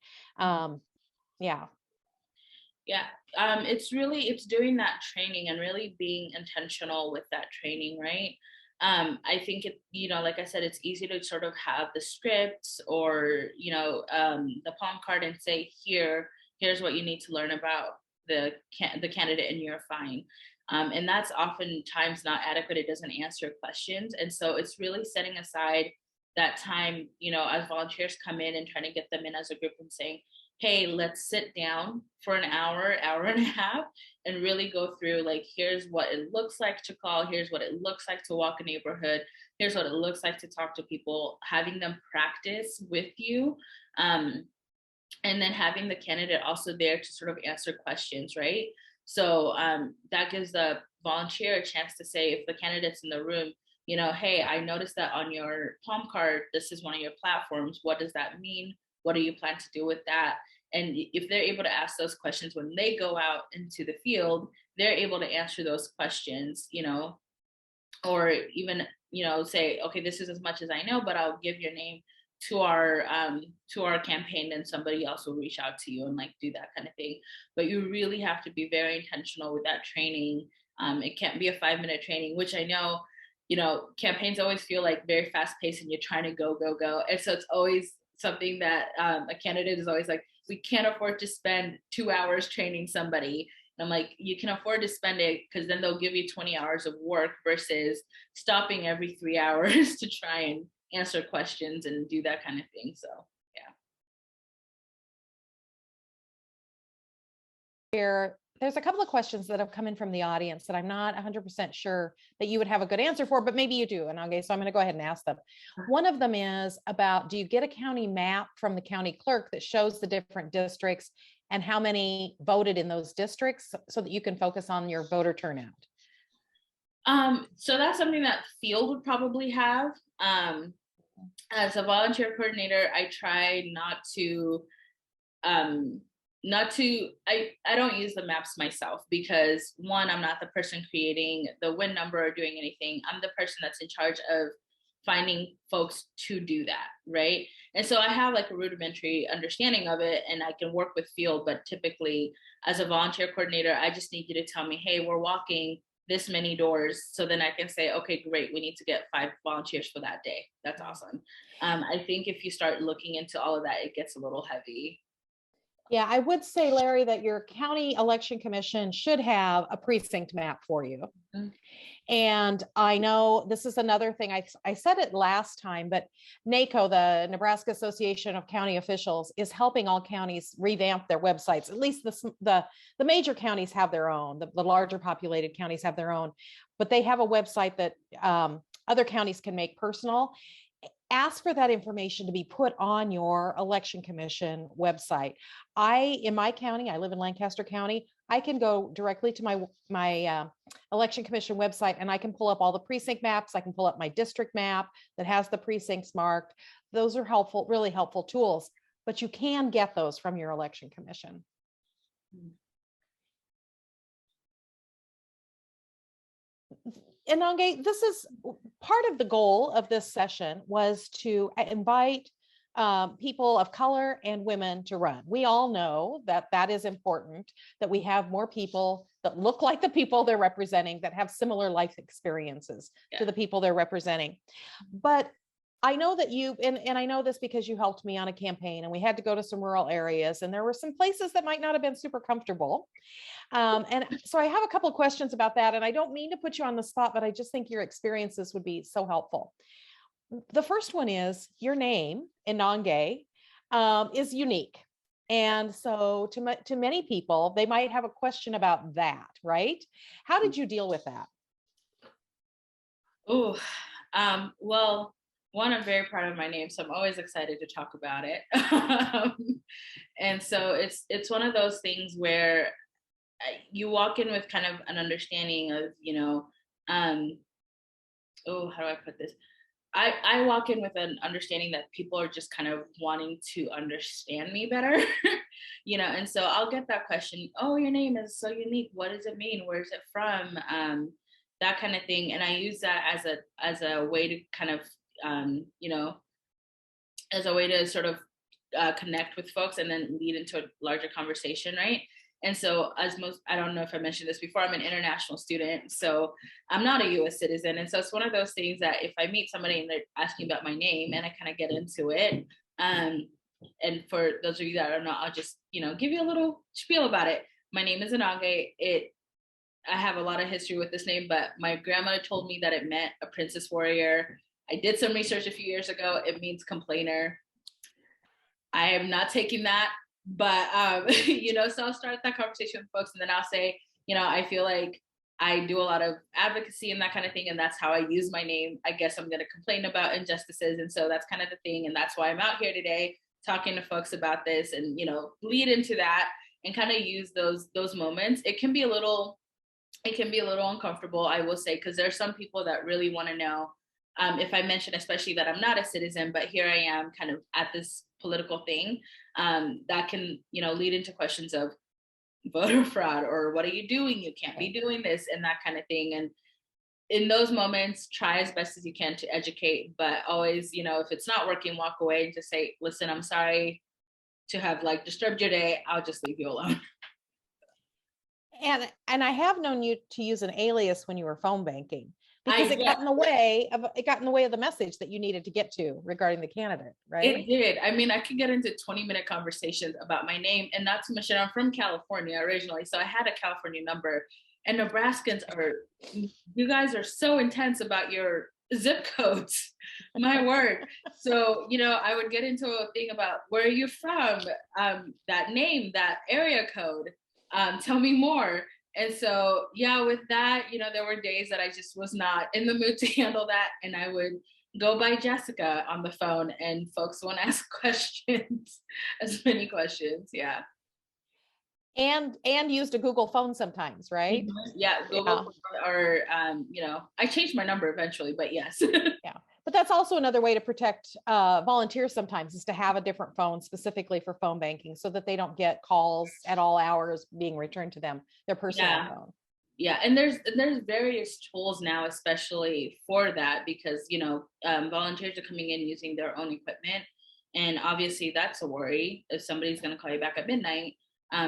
It's doing that training and really being intentional with that training, right? I think like I said, it's easy to sort of have the scripts or, the palm card and say, here's what you need to learn about the candidate and you're fine. And that's oftentimes not adequate. It doesn't answer questions. And so it's really setting aside that time, as volunteers come in and trying to get them in as a group and saying, hey, let's sit down for an hour and a half and really go through, like, here's what it looks like to call, here's what it looks like to walk a neighborhood, here's what it looks like to talk to people, having them practice with you. And then having the candidate also there to sort of answer questions, right? So that gives the volunteer a chance to say, if the candidate's in the room, hey, I noticed that on your palm card, this is one of your platforms. What does that mean? what do you plan to do with that? And if they're able to ask those questions when they go out into the field, they're able to answer those questions, or even, say, okay, this is as much as I know, but I'll give your name to our campaign, and somebody else will reach out to you and like do that kind of thing. But you really have to be very intentional with that training. It can't be a 5-minute training, which I know, campaigns always feel like very fast paced and you're trying to go. And so it's always something that a candidate is always like, we can't afford to spend 2 hours training somebody. And I'm like, you can afford to spend it, because then they'll give you 20 hours of work versus stopping every 3 hours to try and answer questions and do that kind of thing. So yeah. There's a couple of questions that have come in from the audience that I'm not 100% sure that you would have a good answer for, but maybe you do. And okay, so I'm going to go ahead and ask them. One of them is about, do you get a county map from the county clerk that shows the different districts and how many voted in those districts so that you can focus on your voter turnout? So that's something that field would probably have. As a volunteer coordinator, I try not to, I don't use the maps myself, because one, I'm not the person creating the win number or doing anything. I'm the person that's in charge of finding folks to do that, right? And so I have like a rudimentary understanding of it, and I can work with field, but typically as a volunteer coordinator, I just need you to tell me, hey, we're walking this many doors. So then I can say, okay, great, we need to get 5 volunteers for that day. That's awesome. I think if you start looking into all of that, it gets a little heavy. Yeah, I would say, Larry, that your county election commission should have a precinct map for you. Mm-hmm. And I know this is another thing, I said it last time, but NACO, the Nebraska Association of County Officials, is helping all counties revamp their websites. At least the major counties have their own, the larger populated counties have their own, but they have a website that other counties can make personal. Ask for that information to be put on your election commission website. In my county, I live in Lancaster County, I can go directly to my election commission website, and I can pull up all the precinct maps. I can pull up my district map that has the precincts marked. Those are helpful, really helpful tools, but you can get those from your election commission. And Nange, this is part of the goal of this session, was to invite people of color and women to run. We all know that that is important, that we have more people that look like the people they're representing, that have similar life experiences to the people they're representing. But I know that you, and I know this because you helped me on a campaign, and we had to go to some rural areas, and there were some places that might not have been super comfortable. And so I have a couple of questions about that, and I don't mean to put you on the spot, but I just think your experiences would be so helpful. The first one is, your name, Inange, is unique. And so to many people, they might have a question about that, right? How did you deal with that? Oh, well, one, I'm very proud of my name, so I'm always excited to talk about it. And so it's one of those things where you walk in with kind of an understanding of, how do I put this? I walk in with an understanding that people are just kind of wanting to understand me better, and so I'll get that question, oh, your name is so unique. What does it mean? Where's it from? That kind of thing. And I use that as a way to kind of, as a way to sort of connect with folks and then lead into a larger conversation, right? And so I don't know if I mentioned this before, I'm an international student, so I'm not a US citizen. And so it's one of those things that if I meet somebody and they're asking about my name and I kind of get into it, and for those of you that don't know, I'll just, give you a little spiel about it. My name is Inange. I have a lot of history with this name, but my grandmother told me that it meant a princess warrior. I did some research a few years ago. It means complainer. I am not taking that. But, so I'll start that conversation with folks, and then I'll say, I feel like I do a lot of advocacy and that kind of thing. And that's how I use my name. I guess I'm going to complain about injustices. And so that's kind of the thing. And that's why I'm out here today talking to folks about this and, lead into that and kind of use those moments. It can be a little uncomfortable, I will say, because there's some people that really want to know if I mention, especially that I'm not a citizen, but here I am kind of at this political thing, that can, lead into questions of voter fraud, or what are you doing? You can't be doing this, and that kind of thing. And in those moments, try as best as you can to educate, but always, if it's not working, walk away and just say, listen, I'm sorry to have disturbed your day. I'll just leave you alone. And I have known you to use an alias when you were phone banking, because it got in the way of the message that you needed to get to regarding the candidate, right? It did. I mean, I could get into 20-minute conversations about my name, and not to mention I'm from California originally, so I had a California number. And Nebraskans you guys are so intense about your zip codes. My word. So, I would get into a thing about, where are you from? That name, that area code. Tell me more. And so, with that, there were days that I just was not in the mood to handle that. And I would go by Jessica on the phone, and folks won't ask questions, as many questions. Yeah. And used a Google phone sometimes, right? Yeah, Google, or I changed my number eventually, but yes. Yeah, but that's also another way to protect volunteers sometimes, is to have a different phone specifically for phone banking, so that they don't get calls at all hours being returned to them, their personal phone. Yeah, and there's various tools now, especially for that, because volunteers are coming in using their own equipment, and obviously that's a worry if somebody's going to call you back at midnight.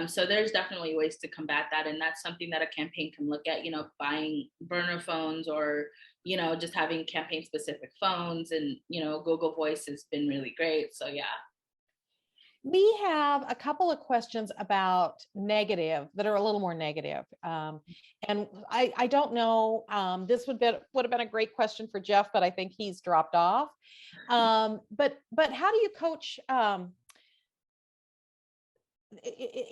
So there's definitely ways to combat that. And that's something that a campaign can look at, buying burner phones, or, just having campaign specific phones. And, Google Voice has been really great. So, yeah. We have a couple of questions about negative that are a little more negative. And I don't know, this would have been a great question for Jeff, but I think he's dropped off. But how do you coach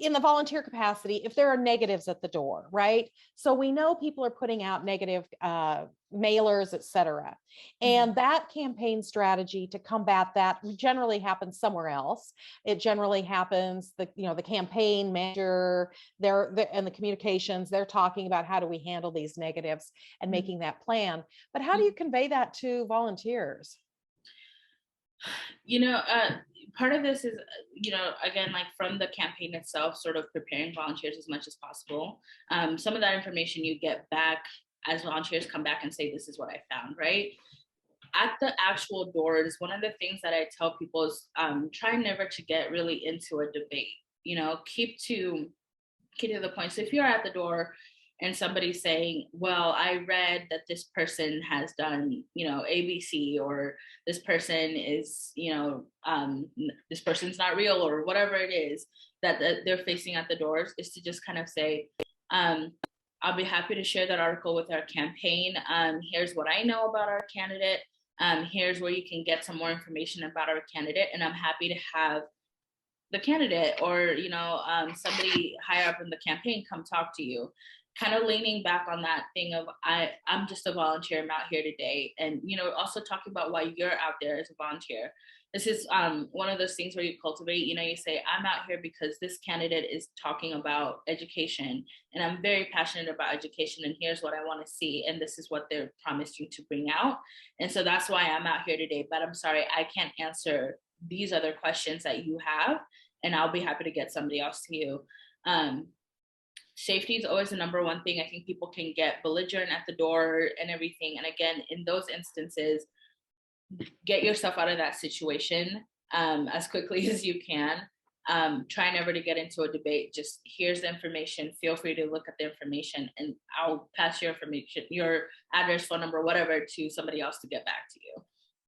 in the volunteer capacity if there are negatives at the door, right? So we know people are putting out negative mailers, et cetera. And that campaign strategy to combat that generally happens somewhere else. It generally happens, the campaign manager, and the communications, they're talking about how do we handle these negatives and making that plan. But how do you convey that to volunteers? Part of this is, again, from the campaign itself, sort of preparing volunteers as much as possible. Some of that information you get back as volunteers come back and say, this is what I found, right? At the actual doors, one of the things that I tell people is try never to get really into a debate, keep to the point. So if you're at the door and somebody's saying, well, I read that this person has done, ABC, or this person is, this person's not real, or whatever it is that they're facing at the doors, is to just kind of say, I'll be happy to share that article with our campaign. Here's what I know about our candidate. Here's where you can get some more information about our candidate. And I'm happy to have the candidate, or, somebody higher up in the campaign come talk to you. Kind of leaning back on that thing of, I'm just a volunteer, I'm out here today. And, also talking about why you're out there as a volunteer. This is one of those things where you cultivate, you say, I'm out here because this candidate is talking about education, and I'm very passionate about education, and here's what I want to see, and this is what they're promising to bring out. And so that's why I'm out here today, but I'm sorry, I can't answer these other questions that you have, and I'll be happy to get somebody else to you. Safety is always the number one thing. I think people can get belligerent at the door and everything. And again, in those instances, get yourself out of that situation as quickly as you can. Try never to get into a debate. Just here's the information. Feel free to look at the information, and I'll pass your information, your address, phone number, whatever, to somebody else to get back to you.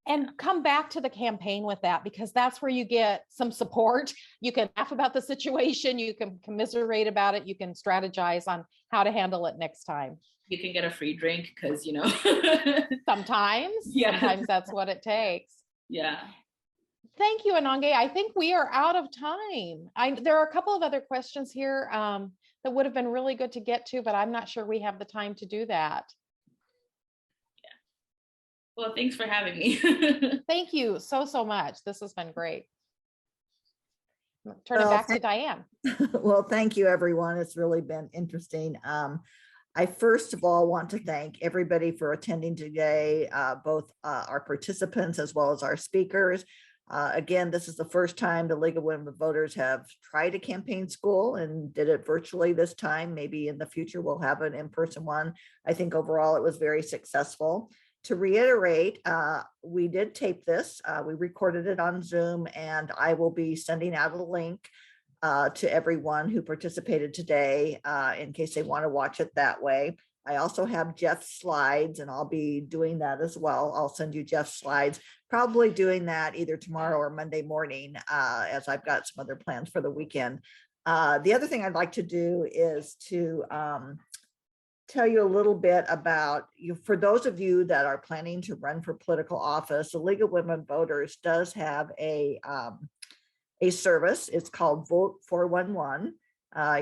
And come back to the campaign with that, because that's where you get some support. You can laugh about the situation, you can commiserate about it, you can strategize on how to handle it next time. You can get a free drink because, sometimes that's what it takes. Yeah. Thank you, Anange. I think we are out of time. There are a couple of other questions here that would have been really good to get to, but I'm not sure we have the time to do that. Well, thanks for having me. Thank you so much. This has been great. Turn it back to Diane. Well, thank you, everyone. It's really been interesting. I first of all want to thank everybody for attending today, both our participants as well as our speakers. Again, this is the first time the League of Women Voters have tried a campaign school and did it virtually this time. Maybe in the future we'll have an in-person one. I think overall it was very successful. To reiterate, we did tape this. We recorded it on Zoom, and I will be sending out a link to everyone who participated today in case they want to watch it that way. I also have Jeff's slides, and I'll be doing that as well. I'll send you Jeff's slides, probably doing that either tomorrow or Monday morning, as I've got some other plans for the weekend. The other thing I'd like to do is to tell you a little bit about for those of you that are planning to run for political office. The League of Women Voters does have a service. It's called Vote 411.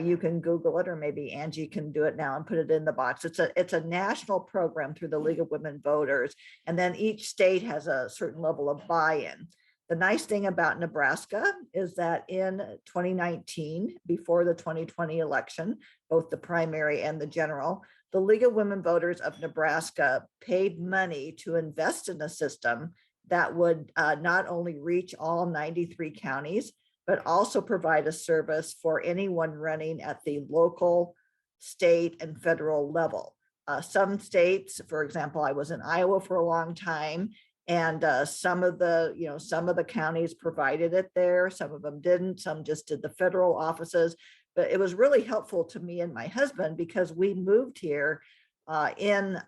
You can Google it, or maybe Angie can do it now and put it in the box. It's a national program through the League of Women Voters, and then each state has a certain level of buy-in. The nice thing about Nebraska is that in 2019, before the 2020 election, both the primary and the general, the League of Women Voters of Nebraska paid money to invest in a system that would not only reach all 93 counties, but also provide a service for anyone running at the local, state, and federal level. Some states, for example, I was in Iowa for a long time, and some of the counties provided it there. Some of them didn't. Some just did the federal offices. But it was really helpful to me and my husband because we moved here and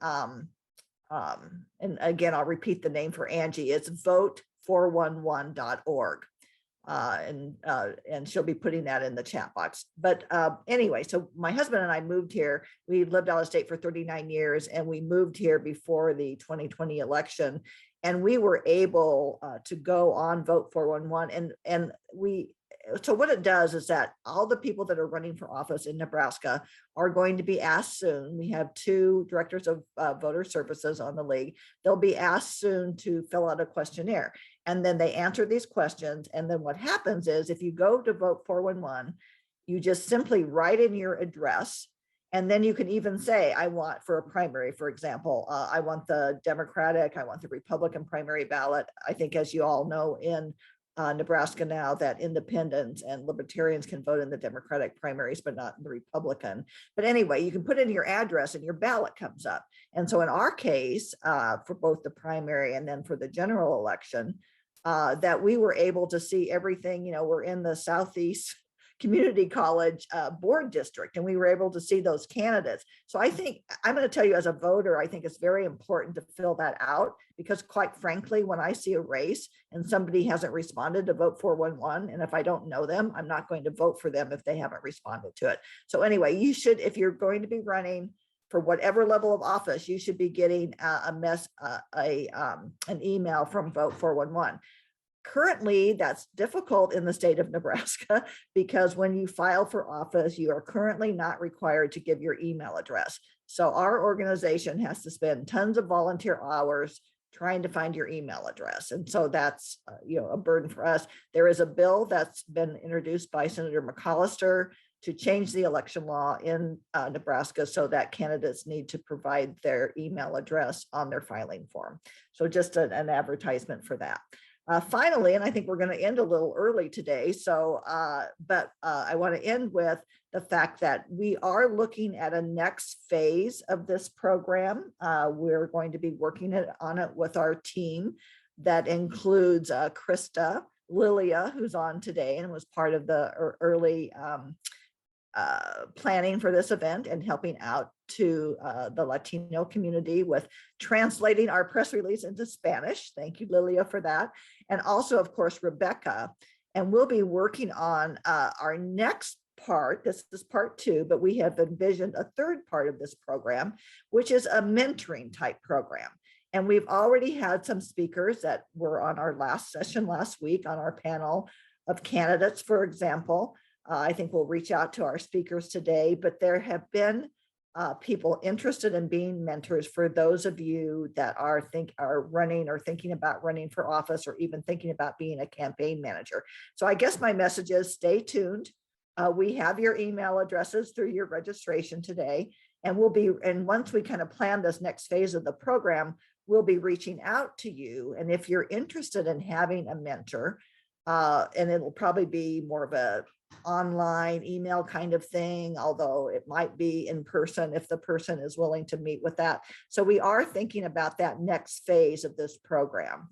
again, I'll repeat the name for Angie. It's vote411.org. And she'll be putting that in the chat box. But anyway, so my husband and I moved here. We lived out of state for 39 years, and we moved here before the 2020 election. And we were able to go on Vote 411. So what it does is that all the people that are running for office in Nebraska are going to be asked soon. We have 2 directors of voter services on the league. They'll be asked soon to fill out a questionnaire. And then they answer these questions. And then what happens is if you go to Vote 411, you just simply write in your address. And then you can even say, I want for a primary, for example, I want the Democratic, I want the Republican primary ballot. I think, as you all know, in Nebraska now, that independents and libertarians can vote in the Democratic primaries, but not in the Republican. But anyway, you can put in your address and your ballot comes up. And so in our case, for both the primary and then for the general election, that we were able to see everything. We're in the Southeast Community College board district, and we were able to see those candidates. So I think I'm going to tell you, as a voter, I think it's very important to fill that out, because quite frankly, when I see a race and somebody hasn't responded to Vote 411, and if I don't know them, I'm not going to vote for them if they haven't responded to it. So anyway, you should, if you're going to be running for whatever level of office, you should be getting an email from Vote 411. Currently, that's difficult in the state of Nebraska, because when you file for office, you are currently not required to give your email address. So our organization has to spend tons of volunteer hours trying to find your email address. And so that's a burden for us. There is a bill that's been introduced by Senator McCollister to change the election law in Nebraska so that candidates need to provide their email address on their filing form. So just an advertisement for that. Finally, and I think we're going to end a little early today, so but I want to end with the fact that we are looking at a next phase of this program. We're going to be working on it with our team that includes Krista, Lilia, who's on today and was part of the early planning for this event and helping out to the Latino community with translating our press release into Spanish. Thank you, Lilia, for that. And also, of course, Rebecca. And we'll be working on our next part. This is part 2, but we have envisioned a third part of this program, which is a mentoring type program. And we've already had some speakers that were on our last session last week on our panel of candidates, for example. I think we'll reach out to our speakers today, but there have been people interested in being mentors for those of you that are running or thinking about running for office, or even thinking about being a campaign manager. So I guess my message is stay tuned. We have your email addresses through your registration today. And once we kind of plan this next phase of the program, we'll be reaching out to you. And if you're interested in having a mentor, and it'll probably be more of a online email kind of thing, although it might be in person if the person is willing to meet with that. So we are thinking about that next phase of this program.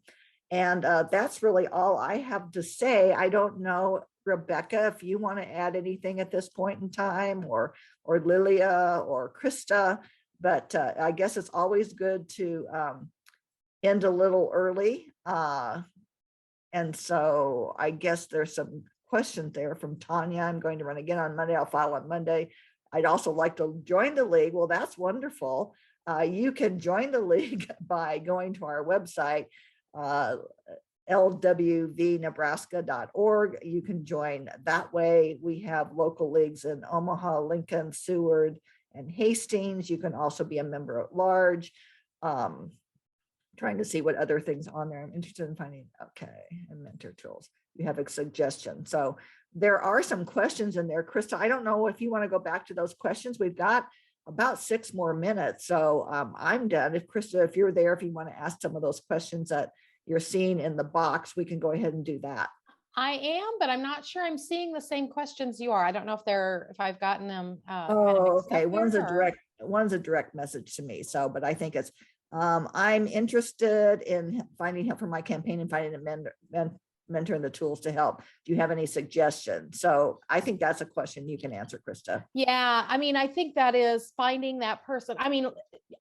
And that's really all I have to say. I don't know, Rebecca, if you want to add anything at this point in time, or Lilia or Krista, but I guess it's always good to end a little early. And so I guess there's some questions there from Tanya. I'm going to run again on Monday. I'll file on Monday. I'd also like to join the league. Well, that's wonderful. You can join the league by going to our website, lwvnebraska.org. You can join that way. We have local leagues in Omaha, Lincoln, Seward, and Hastings. You can also be a member at large. Trying to see what other things on there. I'm interested in finding, okay, and mentor tools. You have a suggestion. So there are some questions in there. Krista, I don't know if you want to go back to those questions. We've got about 6 more minutes. So I'm done. If Krista, if you're there, if you want to ask some of those questions that you're seeing in the box, we can go ahead and do that. I am, but I'm not sure I'm seeing the same questions you are. I don't know if I've gotten them. Okay. One's a direct message to me. So, but I think it's, I'm interested in finding help for my campaign and finding a mentor and the tools to help. Do you have any suggestions? So I think that's a question you can answer, Krista. Yeah, I mean, I think that is finding that person. I mean,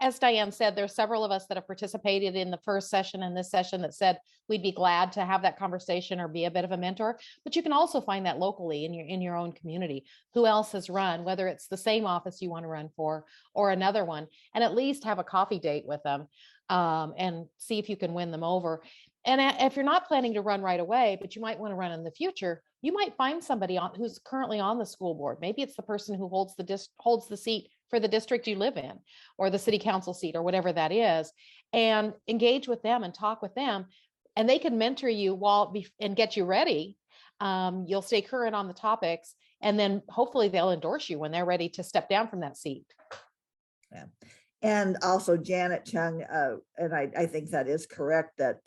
as Diane said, there's several of us that have participated in the first session and this session that said we'd be glad to have that conversation or be a bit of a mentor. But you can also find that locally in your own community. Who else has run, whether it's the same office you want to run for or another one, and at least have a coffee date with them and see if you can win them over. And if you're not planning to run right away, but you might want to run in the future, you might find somebody who's currently on the school board. Maybe it's the person who holds the seat for the district you live in, or the city council seat, or whatever that is, and engage with them and talk with them, and they can mentor you and get you ready. You'll stay current on the topics, and then hopefully they'll endorse you when they're ready to step down from that seat. Yeah. And also Janet Chung, and I think that is correct, that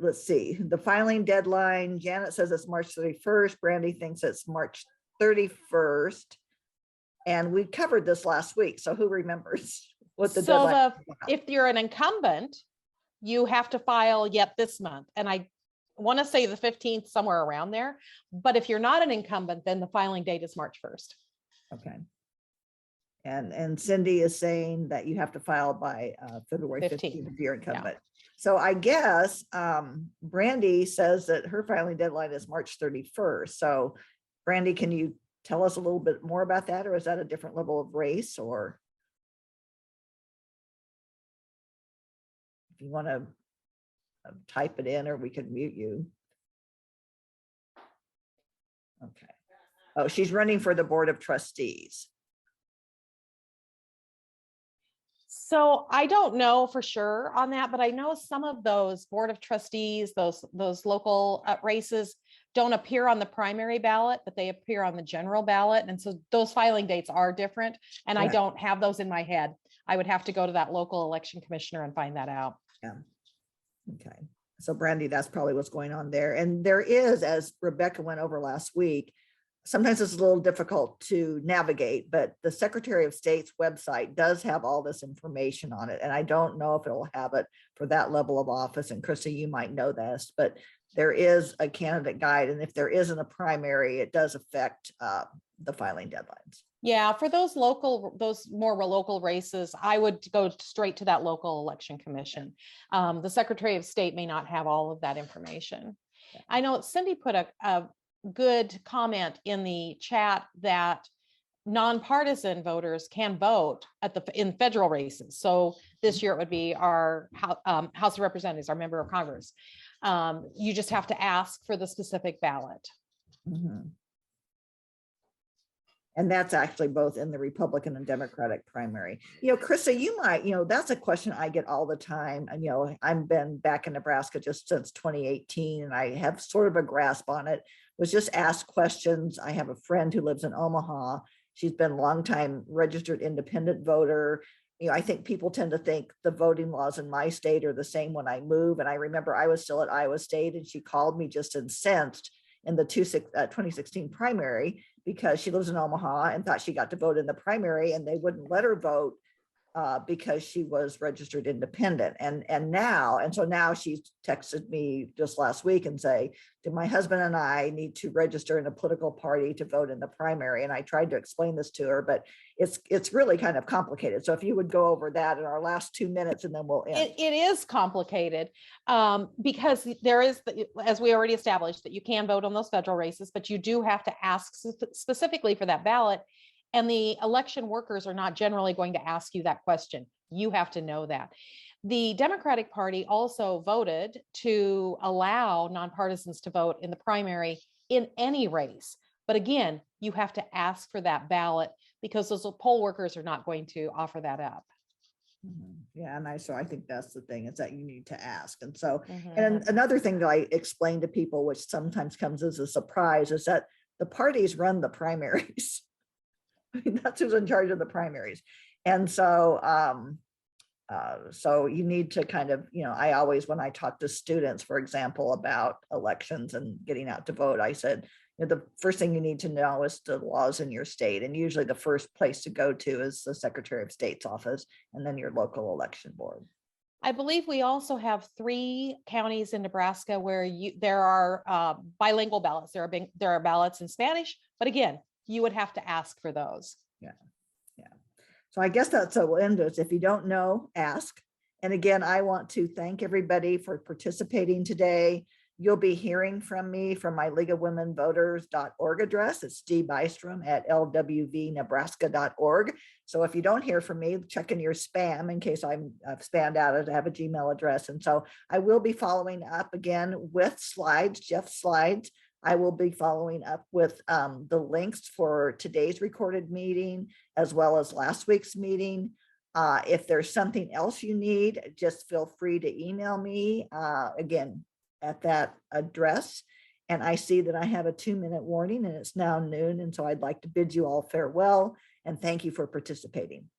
let's see, the filing deadline, Janet says it's March 31st. Brandy thinks it's March 31st. And we covered this last week. So who remembers what the deadline is? If you're an incumbent, you have to file yet this month. And I want to say the 15th, somewhere around there. But if you're not an incumbent, then the filing date is March 1st. Okay. And Cindy is saying that you have to file by February 15th if you're incumbent. Yeah. So I guess Brandy says that her filing deadline is March 31st. So Brandy, can you tell us a little bit more about that, or is that a different level of race? Or if you want to type it in, or we can mute you. Okay. Oh, she's running for the Board of Trustees. So I don't know for sure on that, but I know some of those Board of Trustees, those local races don't appear on the primary ballot, but they appear on the general ballot. And so those filing dates are different. And I don't have those in my head. I would have to go to that local election commissioner and find that out. Yeah. Okay. So Brandy, that's probably what's going on there. And there is, as Rebecca went over last week, sometimes it's a little difficult to navigate, but the Secretary of State's website does have all this information on it. And I don't know if it'll have it for that level of office. And Krista, you might know this, but there is a candidate guide. And if there isn't a primary, it does affect the filing deadlines. Yeah, for those more local races, I would go straight to that local election commission. The Secretary of State may not have all of that information. Yeah. I know Cindy put a good comment in the chat that nonpartisan voters can vote in federal races. So this year it would be our House of Representatives, our member of Congress. You just have to ask for the specific ballot. Mm-hmm. And that's actually both in the Republican and Democratic primary. Krista, you might, that's a question I get all the time. And, I've been back in Nebraska just since 2018, and I have sort of a grasp on it. Was just asked questions. I have a friend who lives in Omaha. She's been a longtime registered independent voter. I think people tend to think the voting laws in my state are the same when I move. And I remember I was still at Iowa State and she called me just incensed in the 2016 primary because she lives in Omaha and thought she got to vote in the primary and they wouldn't let her vote because she was registered independent. And so now she's texted me just last week and say, do my husband and I need to register in a political party to vote in the primary? And I tried to explain this to her, but it's really kind of complicated. So if you would go over that in our last 2 minutes and then we'll end. It is complicated because there is, as we already established, that you can vote on those federal races, but you do have to ask specifically for that ballot. And the election workers are not generally going to ask you that question. You have to know that. The Democratic Party also voted to allow nonpartisans to vote in the primary in any race. But again, you have to ask for that ballot because those poll workers are not going to offer that up. Yeah, and so I think that's the thing, is that you need to ask. And so, and another thing that I explain to people, which sometimes comes as a surprise, is that the parties run the primaries. I mean, that's who's in charge of the primaries. And so, so you need to kind of, I always, when I talk to students, for example, about elections and getting out to vote, I said, the first thing you need to know is the laws in your state. And usually the first place to go to is the Secretary of State's office and then your local election board. I believe we also have 3 counties in Nebraska where there are bilingual ballots. There are ballots in Spanish, but again, you would have to ask for those. Yeah. So I guess that's what we'll end with. If you don't know, ask. And again, I want to thank everybody for participating today. You'll be hearing from me from my leagueofwomenvoters.org address. It's dbystrom@lwvnebraska.org. So if you don't hear from me, check in your spam in case I've spammed out. I have a Gmail address. And so I will be following up again with slides, Jeff's slides. I will be following up with the links for today's recorded meeting, as well as last week's meeting. If there's something else you need, just feel free to email me again at that address. And I see that I have a 2-minute warning and it's now noon. And so I'd like to bid you all farewell and thank you for participating.